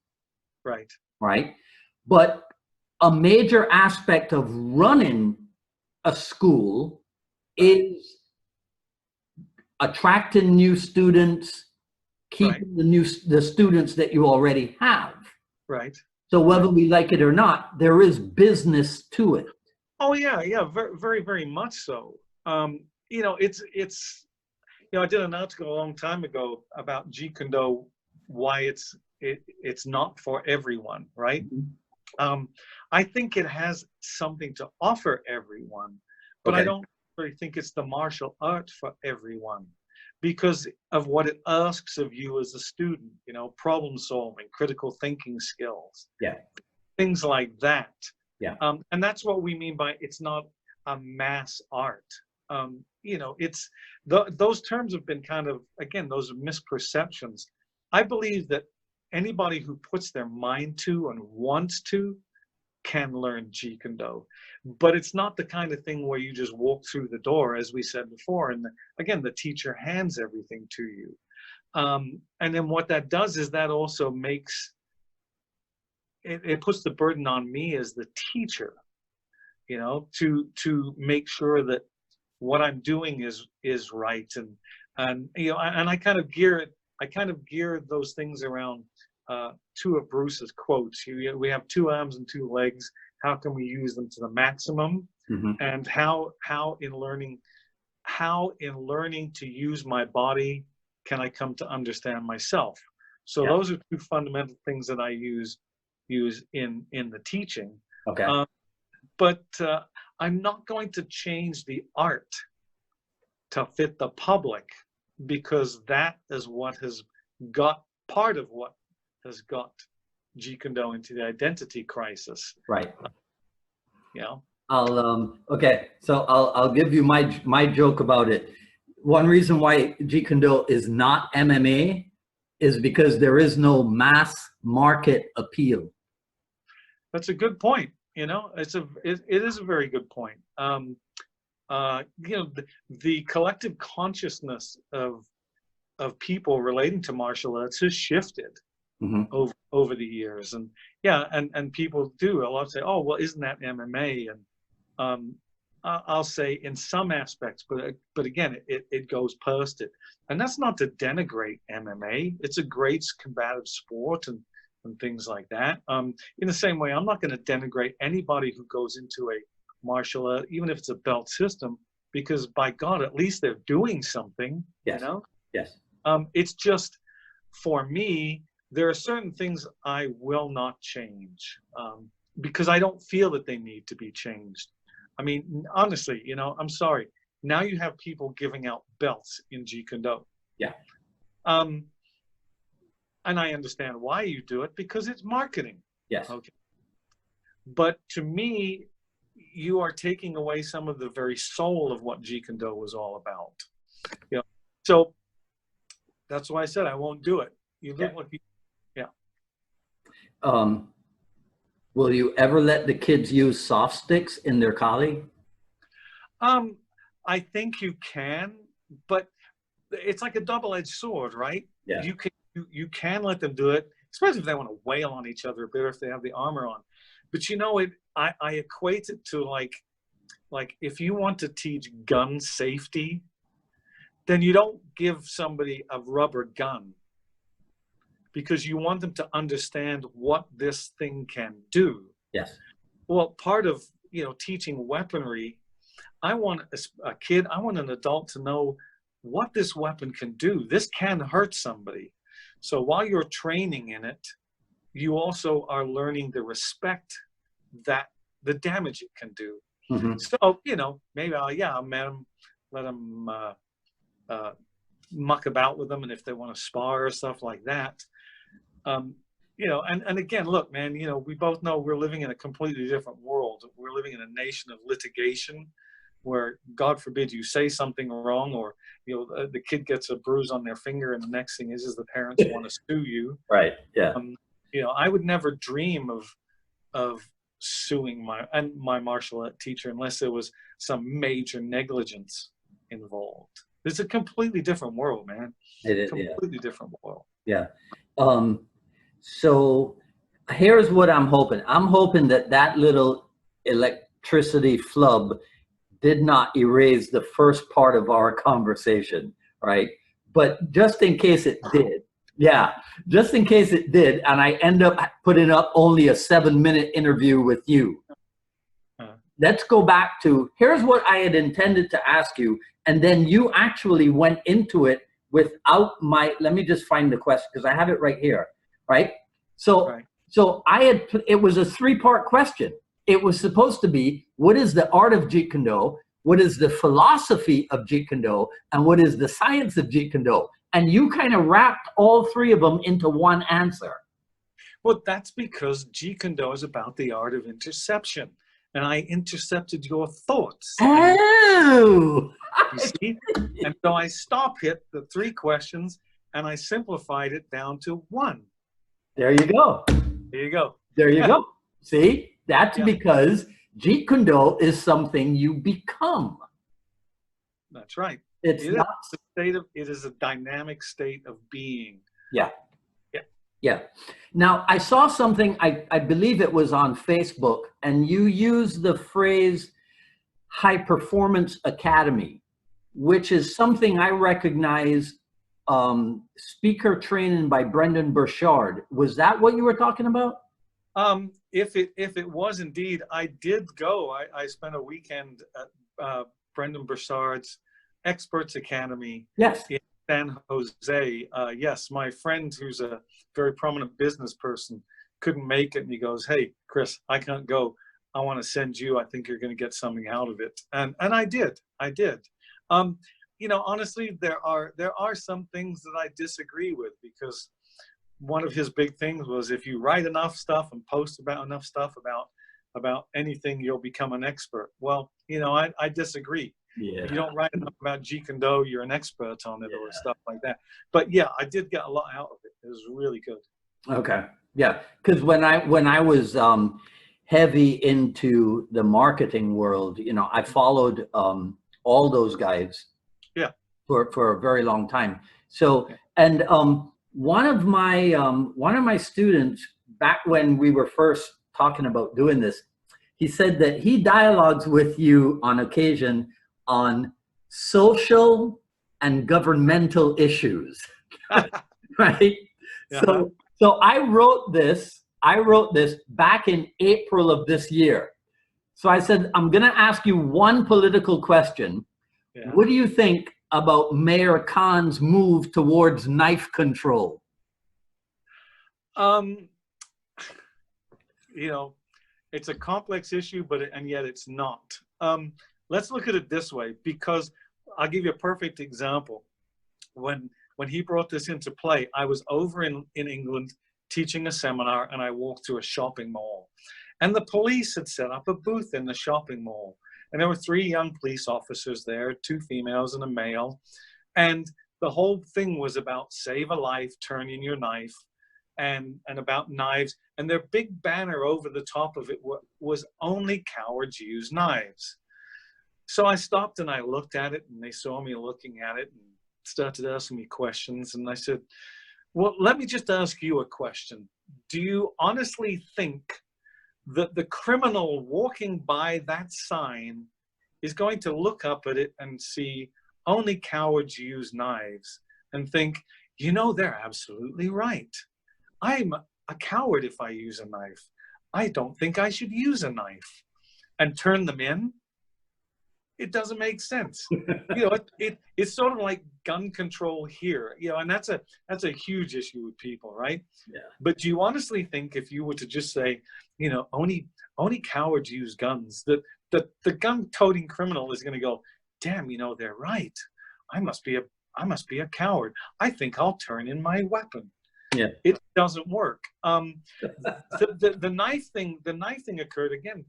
Right. Right. But a major aspect of running a school is attracting new students, keeping the students that you already have. Right. So whether we like it or not, there is business to it. Oh yeah, very, very, very much so. It's I did an article a long time ago about Jeet Kune Do, why it's not for everyone, right? I think it has something to offer everyone, but I don't really think it's the martial art for everyone, because of what it asks of you as a student, problem solving, critical thinking skills, things like that. Yeah. And that's what we mean by it's not a mass art. It's those terms have been kind of, again, those misperceptions. I believe that anybody who puts their mind to and wants to can learn Jeet Kune Do. But it's not the kind of thing where you just walk through the door, as we said before. And again, the teacher hands everything to you. And then what that does is that also makes, it puts the burden on me as the teacher, you know, to make sure that what I'm doing is right. And you know, and I kind of gear those things around two of Bruce's quotes. We have two arms and two legs. How can we use them to the maximum? Mm-hmm. And how in learning to use my body can I come to understand myself? So those are two fundamental things that I use in the teaching. Okay. But I'm not going to change the art to fit the public, because that is what has got part of what has got Jeet Kune Do into the identity crisis. Right. You know. Okay, so I'll give you my joke about it. One reason why Jeet Kune Do is not MMA is because there is no mass market appeal. That's a good point. You know, it is a very good point. You know, the collective consciousness of people relating to martial arts has shifted over the years, and and people do a lot say, oh, well, isn't that MMA? And I'll say in some aspects, but again, it goes past it, and that's not to denigrate MMA. It's a great combative sport and things like that. In the same way, I'm not going to denigrate anybody who goes into a martial art, even if it's a belt system, because by God, at least they're doing something. Yes. You know. Yes. It's just, for me, there are certain things I will not change because I don't feel that they need to be changed. I mean, honestly, you know, I'm sorry. Now you have people giving out belts in Jeet Kune Do. Yeah. And I understand why you do it, because it's marketing. Yes. Okay. But to me, you are taking away some of the very soul of what Jeet Kune Do was all about. You know, so that's why I said I won't do it. You look like you, will you ever let the kids use soft sticks in their kali? I think you can, but it's like a double-edged sword, right? Yeah. You can let them do it, especially if they want to wail on each other a bit, or if they have the armor on. But you know, I equate it to like if you want to teach gun safety, then you don't give somebody a rubber gun, because you want them to understand what this thing can do. Yes. Well, part of, you know, teaching weaponry, I want a kid, I want an adult to know what this weapon can do. This can hurt somebody. So while you're training in it, you also are learning the respect that the damage it can do. So, you know, maybe I'll let them muck about with them, and if they want to spar or stuff like that. You know, and again, look, man, you know, we both know we're living in a completely different world. We're living in a nation of litigation where, God forbid, you say something wrong, or, you know, the kid gets a bruise on their finger, and the next thing is the parents want to sue you. Right. Yeah. You know, I would never dream of suing my martial art teacher unless there was some major negligence involved. It's a completely different world, man. It is. Completely different world. Yeah. So here's what I'm hoping. I'm hoping that little electricity flub did not erase the first part of our conversation, right? But just in case it did, just in case it did, and I end up putting up only a 7-minute interview with you. Let's go back to, here's what I had intended to ask you, and then you actually went into it without let me just find the question, because I have it right here, right? So, so it was a 3-part question. It was supposed to be, what is the art of Jeet Kune Do? What is the philosophy of Jeet Kune Do? And what is the science of Jeet Kune Do? And you kind of wrapped all 3 of them into one answer. Well, that's because Jeet Kune Do is about the art of interception. And I intercepted your thoughts. Oh! You see? And so I hit the 3 questions, and I simplified it down to one. There you go. There you go. There you go. See, that's Yeah. because Jeet Kune Do is something you become. That's right. It's It not. is a state of, it is a dynamic state of being. Yeah. Yeah. Yeah. Now, I saw something, I believe it was on Facebook, and you used the phrase high performance academy, which is something I recognize, speaker training by Brendan Burchard. Was that what you were talking about? If it was indeed, I did go. I spent a weekend at Brendan Burchard's Experts Academy. Yes. In San Jose. Yes, my friend, who's a very prominent business person, couldn't make it, and he goes, "Hey, Chris, I can't go. I want to send you. I think you're going to get something out of it." And I did. You know, honestly, there are some things that I disagree with, because one of his big things was, if you write enough stuff and post about enough stuff about anything, you'll become an expert. Well, you know, I disagree. Yeah. If you don't write enough about Jeet Kune Do, you're an expert on it, or stuff like that. But yeah, I did get a lot out of it. It was really good. Okay. Yeah. Because when I was heavy into the marketing world, you know, I followed all those guys. Yeah. For a very long time. So, and one of my students, back when we were first talking about doing this, he said that he dialogues with you on occasion on social and governmental issues. Right? Uh-huh. So I wrote this back in April of this year. So I said, I'm going to ask you one political question. Yeah. What do you think about Mayor Khan's move towards knife control? You know, it's a complex issue, and yet it's not. Let's look at it this way, because I'll give you a perfect example. When he brought this into play, I was over in England teaching a seminar, and I walked to a shopping mall, and the police had set up a booth in the shopping mall, and there were 3 young police officers there, 2 females and a male, and the whole thing was about save a life, turn in your knife, and about knives, and their big banner over the top of it was only cowards use knives. So I stopped and I looked at it, and they saw me looking at it and started asking me questions, and I said, well, let me just ask you a question. Do you honestly think that the criminal walking by that sign is going to look up at it and see only cowards use knives and think, you know, they're absolutely right. I'm a coward if I use a knife. I don't think I should use a knife, and turn them in? It doesn't make sense. You know, it's sort of like gun control here, you know, and that's a huge issue with people, right? Yeah. But do you honestly think, if you were to just say, you know, only cowards use guns, that the gun-toting criminal is going to go, damn, you know, they're right. I must be a coward. I think I'll turn in my weapon. Yeah. It doesn't work. The knife thing occurred again.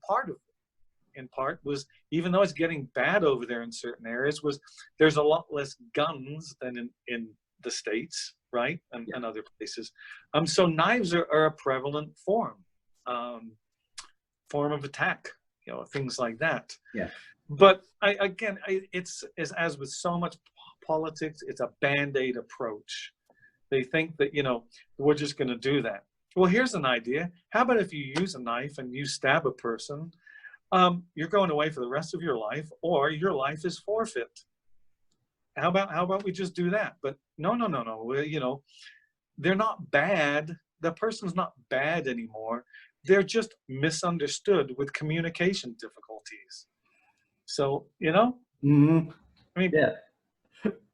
In part was, even though it's getting bad over there in certain areas, was there's a lot less guns than in the States, right? And other places. So knives are a prevalent form of attack, you know, things like that. Yeah. But it's as with so much politics, it's a Band-Aid approach. They think that, you know, we're just going to do that. Well, here's an idea. How about if you use a knife and you stab a person, you're going away for the rest of your life, or your life is forfeit. How about we just do that? But no. You know, they're not bad. The person's not bad anymore. They're just misunderstood with communication difficulties. So, you know, Mm-hmm. I mean, yeah.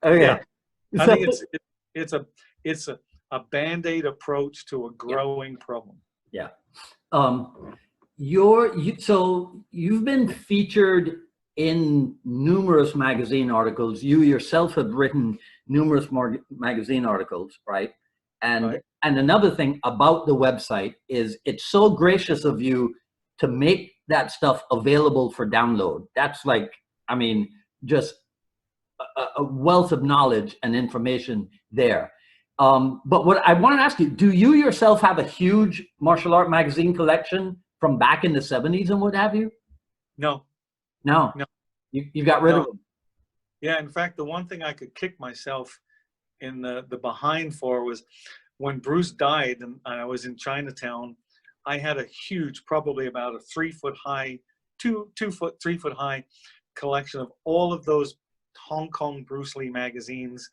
Okay. Yeah. I So, think it's a Band-Aid approach to a growing problem. yeah. So you've been featured in numerous magazine articles. You yourself have written numerous magazine articles, right? And another thing about the website is it's so gracious of you to make that stuff available for download. That's like, I mean, just a wealth of knowledge and information there. But what I want to ask you, do you yourself have a huge martial art magazine collection from back in the 70s and what have you? No, No, no, you got rid of no. them. Yeah, in fact, the one thing I could kick myself in the behind for was when Bruce died and I was in Chinatown. I had a huge, probably about a 3-foot high, 2 foot, 3 foot high collection of all of those Hong Kong Bruce Lee magazines,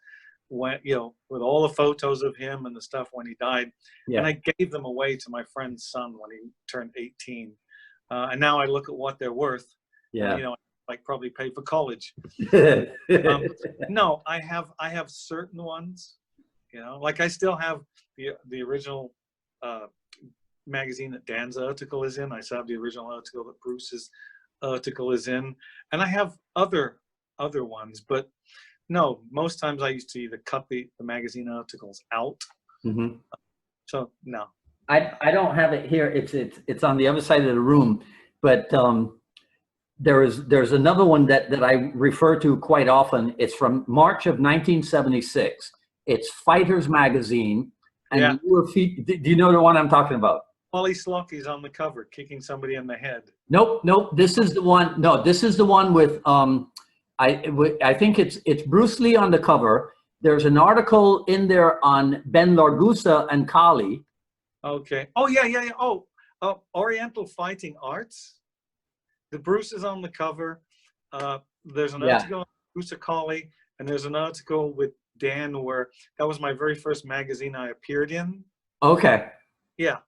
when, you know, with all the photos of him and the stuff when he died. Yeah. And I gave them away to my friend's son when he turned 18. And now I look at what they're worth. Yeah. And, you know, like probably pay for college. No, I have certain ones, you know, like I still have the original magazine that Dan's article is in. I still have the original article that Bruce's article is in, and I have other ones, but no, most times I used to either cut the magazine articles out. Mm-hmm. So no. I don't have it here. It's on the other side of the room, but there's another one that I refer to quite often. It's from March of 1976. It's Fighters Magazine, and Yeah. do you know the one I'm talking about? Polly Slocky's on the cover, kicking somebody in the head. Nope. This is the one. No, this is the one with I think it's Bruce Lee on the cover. There's an article in there on Ben Largusa and Kali. Okay. Oh yeah. Oh, Oriental Fighting Arts. The Bruce is on the cover. There's an article on Bruce Kali, and there's an article with Dan where that was my very first magazine I appeared in. Okay. Yeah.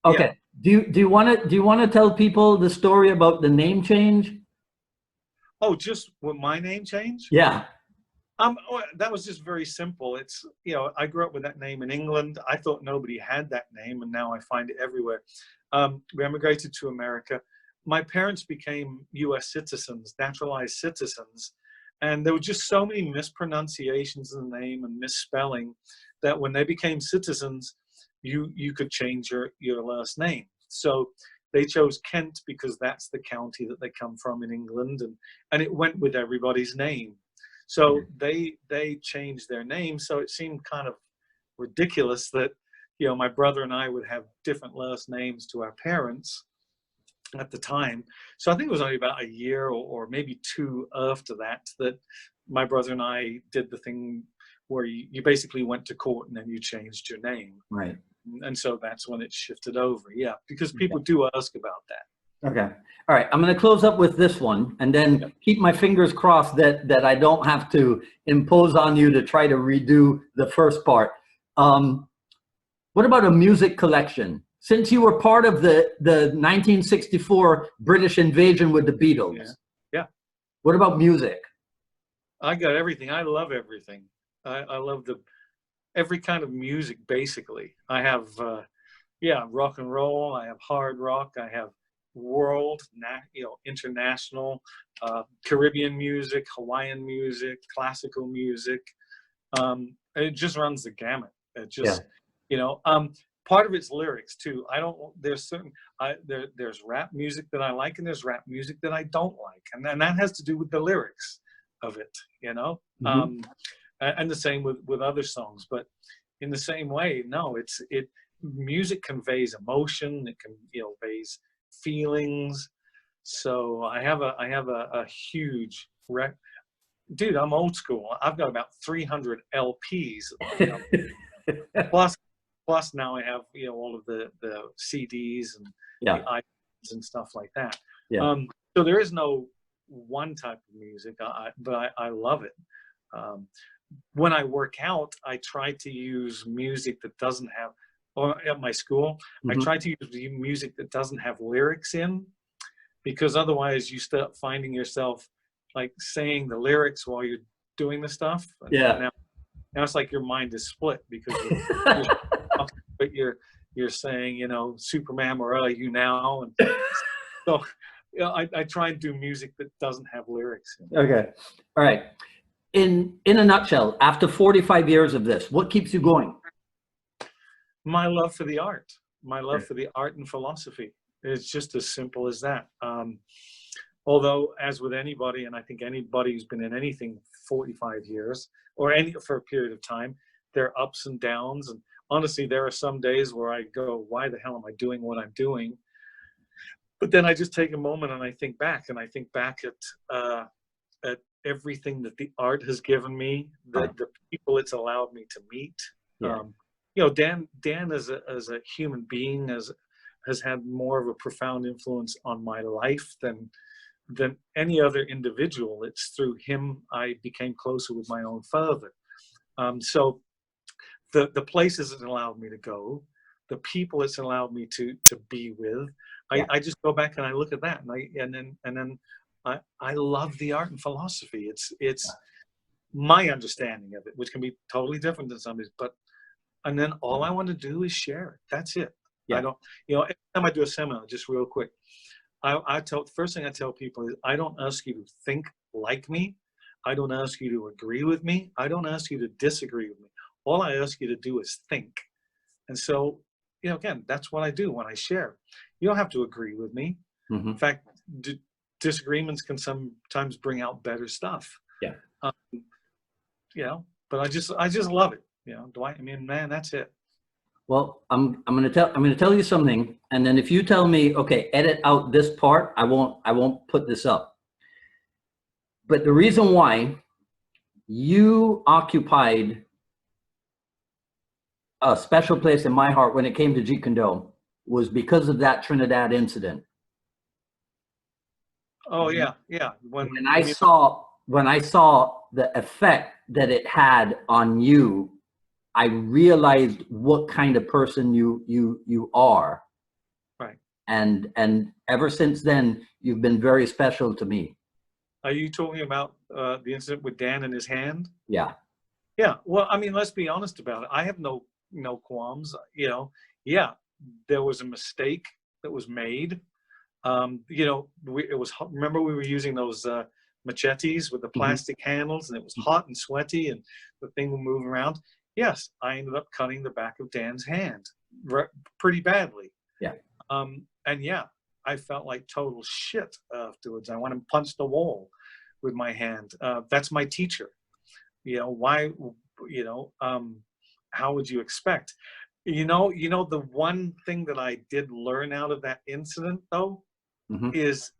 Okay. Yeah. Do you want to tell people the story about the name change? Oh, just with my name change? Yeah. That was just very simple. It's, you know, I grew up with that name in England. I thought nobody had that name, and now I find it everywhere. We emigrated to America. My parents became U.S. citizens, naturalized citizens, and there were just so many mispronunciations in the name and misspelling that when they became citizens, you could change your last name. So they chose Kent because that's the county that they come from in England, and it went with everybody's name. So they changed their name. So it seemed kind of ridiculous that, you know, my brother and I would have different last names to our parents at the time. So I think it was only about a year or maybe 2 after that my brother and I did the thing where you basically went to court and then you changed your name. Right. And so that's when it shifted over. Yeah, because people do ask about that. Okay. All right. I'm going to close up with this one and then keep my fingers crossed that I don't have to impose on you to try to redo the first part. What about a music collection? Since you were part of the 1964 British invasion with the Beatles. Yeah. What about music? I got everything. I love everything. I love every kind of music, basically. I have, rock and roll. I have hard rock. I have world, international, Caribbean music, Hawaiian music, classical music. It just runs the gamut. It just, part of it's lyrics too. There's rap music that I like and there's rap music that I don't like. And that has to do with the lyrics of it, you know? Mm-hmm. And the same with other songs, but in the same way, no, music conveys emotion. It conveys feelings. So I have a huge dude, I'm old school. I've got about 300 LPs, plus now I have, all of the CDs and the iTunes and stuff like that. Yeah. So there is no one type of music, but I love it. When I work out, I try to use music that doesn't have, or at my school, I try to use music that doesn't have lyrics in, because otherwise you start finding yourself like saying the lyrics while you're doing the stuff. Yeah. Now it's like your mind is split because but you're saying, Superman, where are you now? And so I try and do music that doesn't have lyrics in. Okay. All right. In a nutshell, after 45 years of this, what keeps you going? My love for the art. My love for the art and philosophy. It's just as simple as that. Although, as with anybody, and I think anybody who's been in anything 45 years or for a period of time, their ups and downs. And honestly, there are some days where I go, why the hell am I doing what I'm doing? But then I just take a moment and I think back, at everything that the art has given me, the people it's allowed me to meet. Yeah. You know, Dan as a human being has had more of a profound influence on my life than any other individual. It's through him I became closer with my own father. So the places it allowed me to go, the people it's allowed me to be with, I just go back and I look at that, and then I love the art and philosophy. It's my understanding of it, which can be totally different than somebody's, and then all I want to do is share it. That's it. Yeah. I don't, every time I do a seminar, just real quick, first thing I tell people is, I don't ask you to think like me. I don't ask you to agree with me. I don't ask you to disagree with me. All I ask you to do is think. And so, again, that's what I do when I share. You don't have to agree with me. Mm-hmm. In fact, disagreements can sometimes bring out better stuff. Yeah. But I just love it. Dwight, I mean, man, that's it. Well, I'm gonna tell you something, and then if you tell me, okay, edit out this part, I won't put this up. But the reason why you occupied a special place in my heart when it came to Jeet Kune Do was because of that Trinidad incident. Oh yeah. When I saw the effect that it had on you, I realized what kind of person you are. Right. And ever since then, you've been very special to me. Are you talking about the incident with Dan and his hand? Yeah. Yeah. Well, I mean, let's be honest about it. I have no qualms. Yeah, there was a mistake that was made. Remember we were using those machetes with the plastic handles, and it was hot and sweaty, and the thing would move around. Yes, I ended up cutting the back of Dan's hand pretty badly. Yeah. And yeah, I felt like total shit afterwards. I went and punched the wall with my hand. That's my teacher. Why? How would you expect? The one thing that I did learn out of that incident, though, is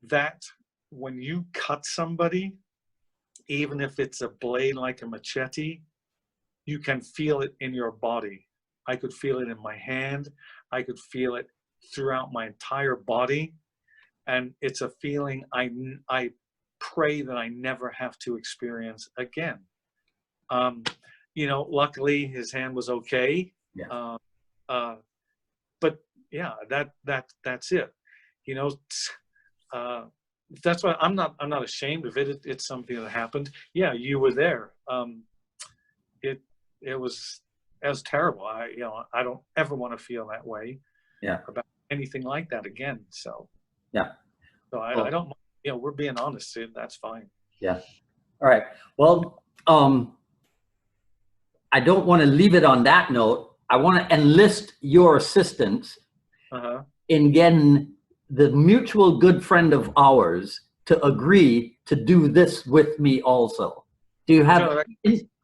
that when you cut somebody, even if it's a blade like a machete, you can feel it in your body. I could feel it in my hand. I could feel it throughout my entire body. And it's a feeling I pray that I never have to experience again. Luckily his hand was okay. Yeah. But yeah, that's it. That's why I'm not ashamed of it. It's something that happened. Yeah, you were there. It was terrible. I don't ever want to feel that way. Yeah. About anything like that again. So yeah. So I don't. We're being honest. That's fine. Yeah. All right. Well, I don't want to leave it on that note. I want to enlist your assistance in getting the mutual good friend of ours to agree to do this with me also. Do you have?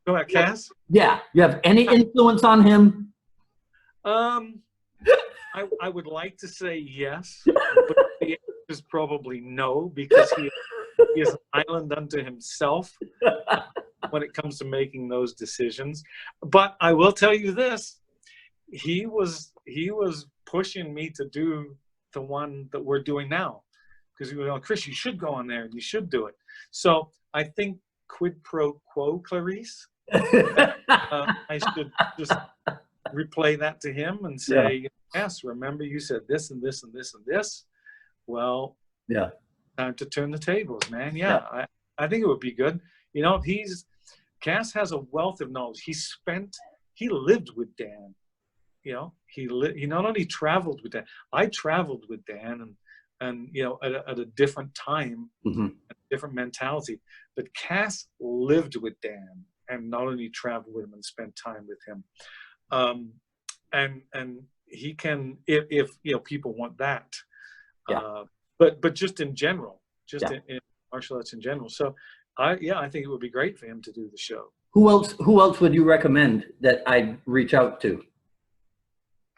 Go ahead, Cass. Yeah. You have any influence on him? I would like to say yes, but the answer is probably no, because he is an island unto himself when it comes to making those decisions. But I will tell you this: he was pushing me to do the one that we're doing now, because he was like, Chris, you should go on there and you should do it. So I think quid pro quo, Clarice. I should just replay that to him and say, yes, remember you said this and this and this and this. Well, yeah, time to turn the tables, man. Yeah. I think it would be good. Cass has a wealth of knowledge. He lived with Dan. He not only traveled with Dan. I traveled with Dan and at a different time, a different mentality. But Cass lived with Dan and not only traveled with him and spent time with him. And he can, if people want that. But just in general, in martial arts in general. So I think it would be great for him to do the show. Who else would you recommend that I reach out to?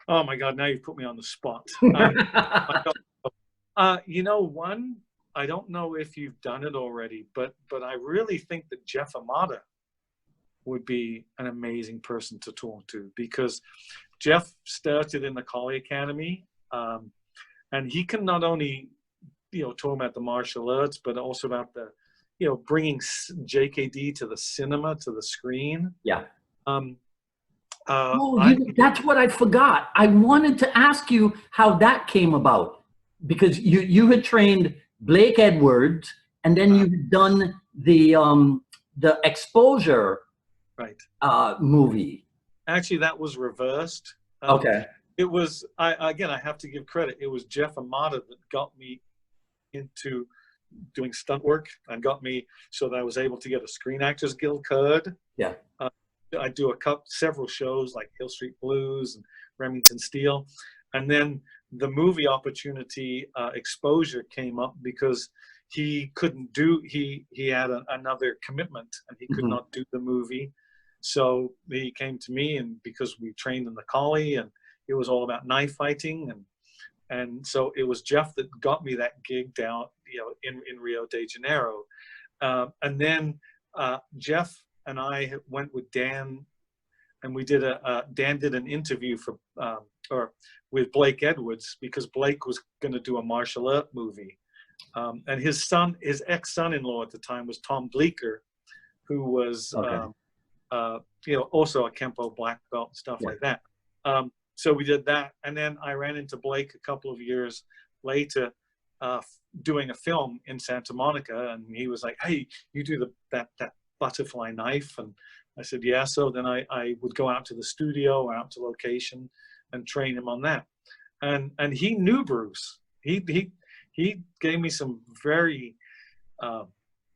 Oh my God! Now you've put me on the spot. You know, one, I don't know if you've done it already, but I really think that Jeff Amata would be an amazing person to talk to, because Jeff started in the Collie Academy, and he can not only, talk about the martial arts, but also about the, bringing JKD to the cinema, to the screen. Yeah. Oh, that's what I forgot. I wanted to ask you how that came about, because you had trained Blake Edwards, and then you've done the Exposure movie. Actually, that was reversed. Okay. It was, I have to give credit. It was Jeff Amata that got me into doing stunt work and got me so that I was able to get a Screen Actors Guild card. Yeah. I do several shows like Hill Street Blues and Remington Steele. And then the movie opportunity, Exposure, came up because he couldn't do, he had another commitment and he could not do the movie. So he came to me, and because we trained in the Collie and it was all about knife fighting, and so it was Jeff that got me that gig down, in Rio de Janeiro. And then Jeff and I went with Dan, and we did Dan did an interview with Blake Edwards, because Blake was going to do a martial art movie. And his ex-son-in-law at the time was Tom Bleecker, who was, also a Kempo black belt and stuff like that. So we did that. And then I ran into Blake a couple of years later, doing a film in Santa Monica. And he was like, hey, you do that butterfly knife? And I said, yeah. So then I would go out to the studio, out to location, and train him on that. And he knew Bruce. He gave me some very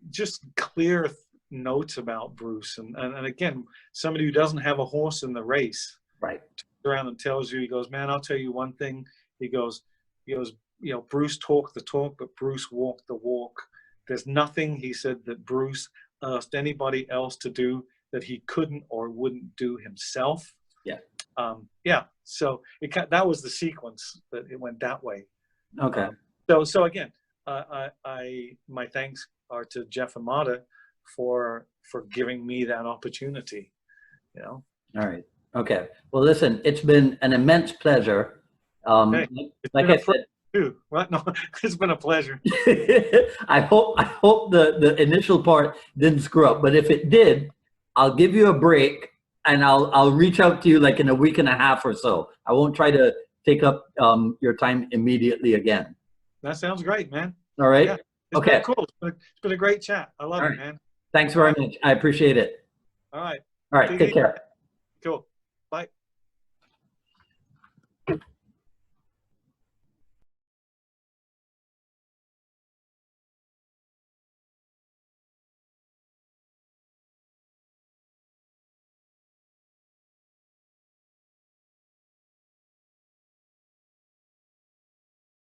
just clear notes about Bruce. And again, somebody who doesn't have a horse in the race, right, turns around and tells you, he goes, man, I'll tell you one thing. He goes, Bruce talked the talk, but Bruce walked the walk. There's nothing, he said, that Bruce asked anybody else to do that he couldn't or wouldn't do himself. Yeah. So that was the sequence, that it went that way. Okay. So again, my thanks are to Jeff Amata for giving me that opportunity. All right. Okay. Well, listen, it's been an immense pleasure. Hey, like I said, too. What? No, it's been a pleasure. I hope the initial part didn't screw up, but if it did, I'll give you a break, and I'll reach out to you like in a week and a half or so. I won't try to take up your time immediately again. That sounds great, man. All right. Yeah, it's been cool. It's been a great chat. I love it, man. Thanks very much. I appreciate it. All right. All right. Take care. Cool. Bye.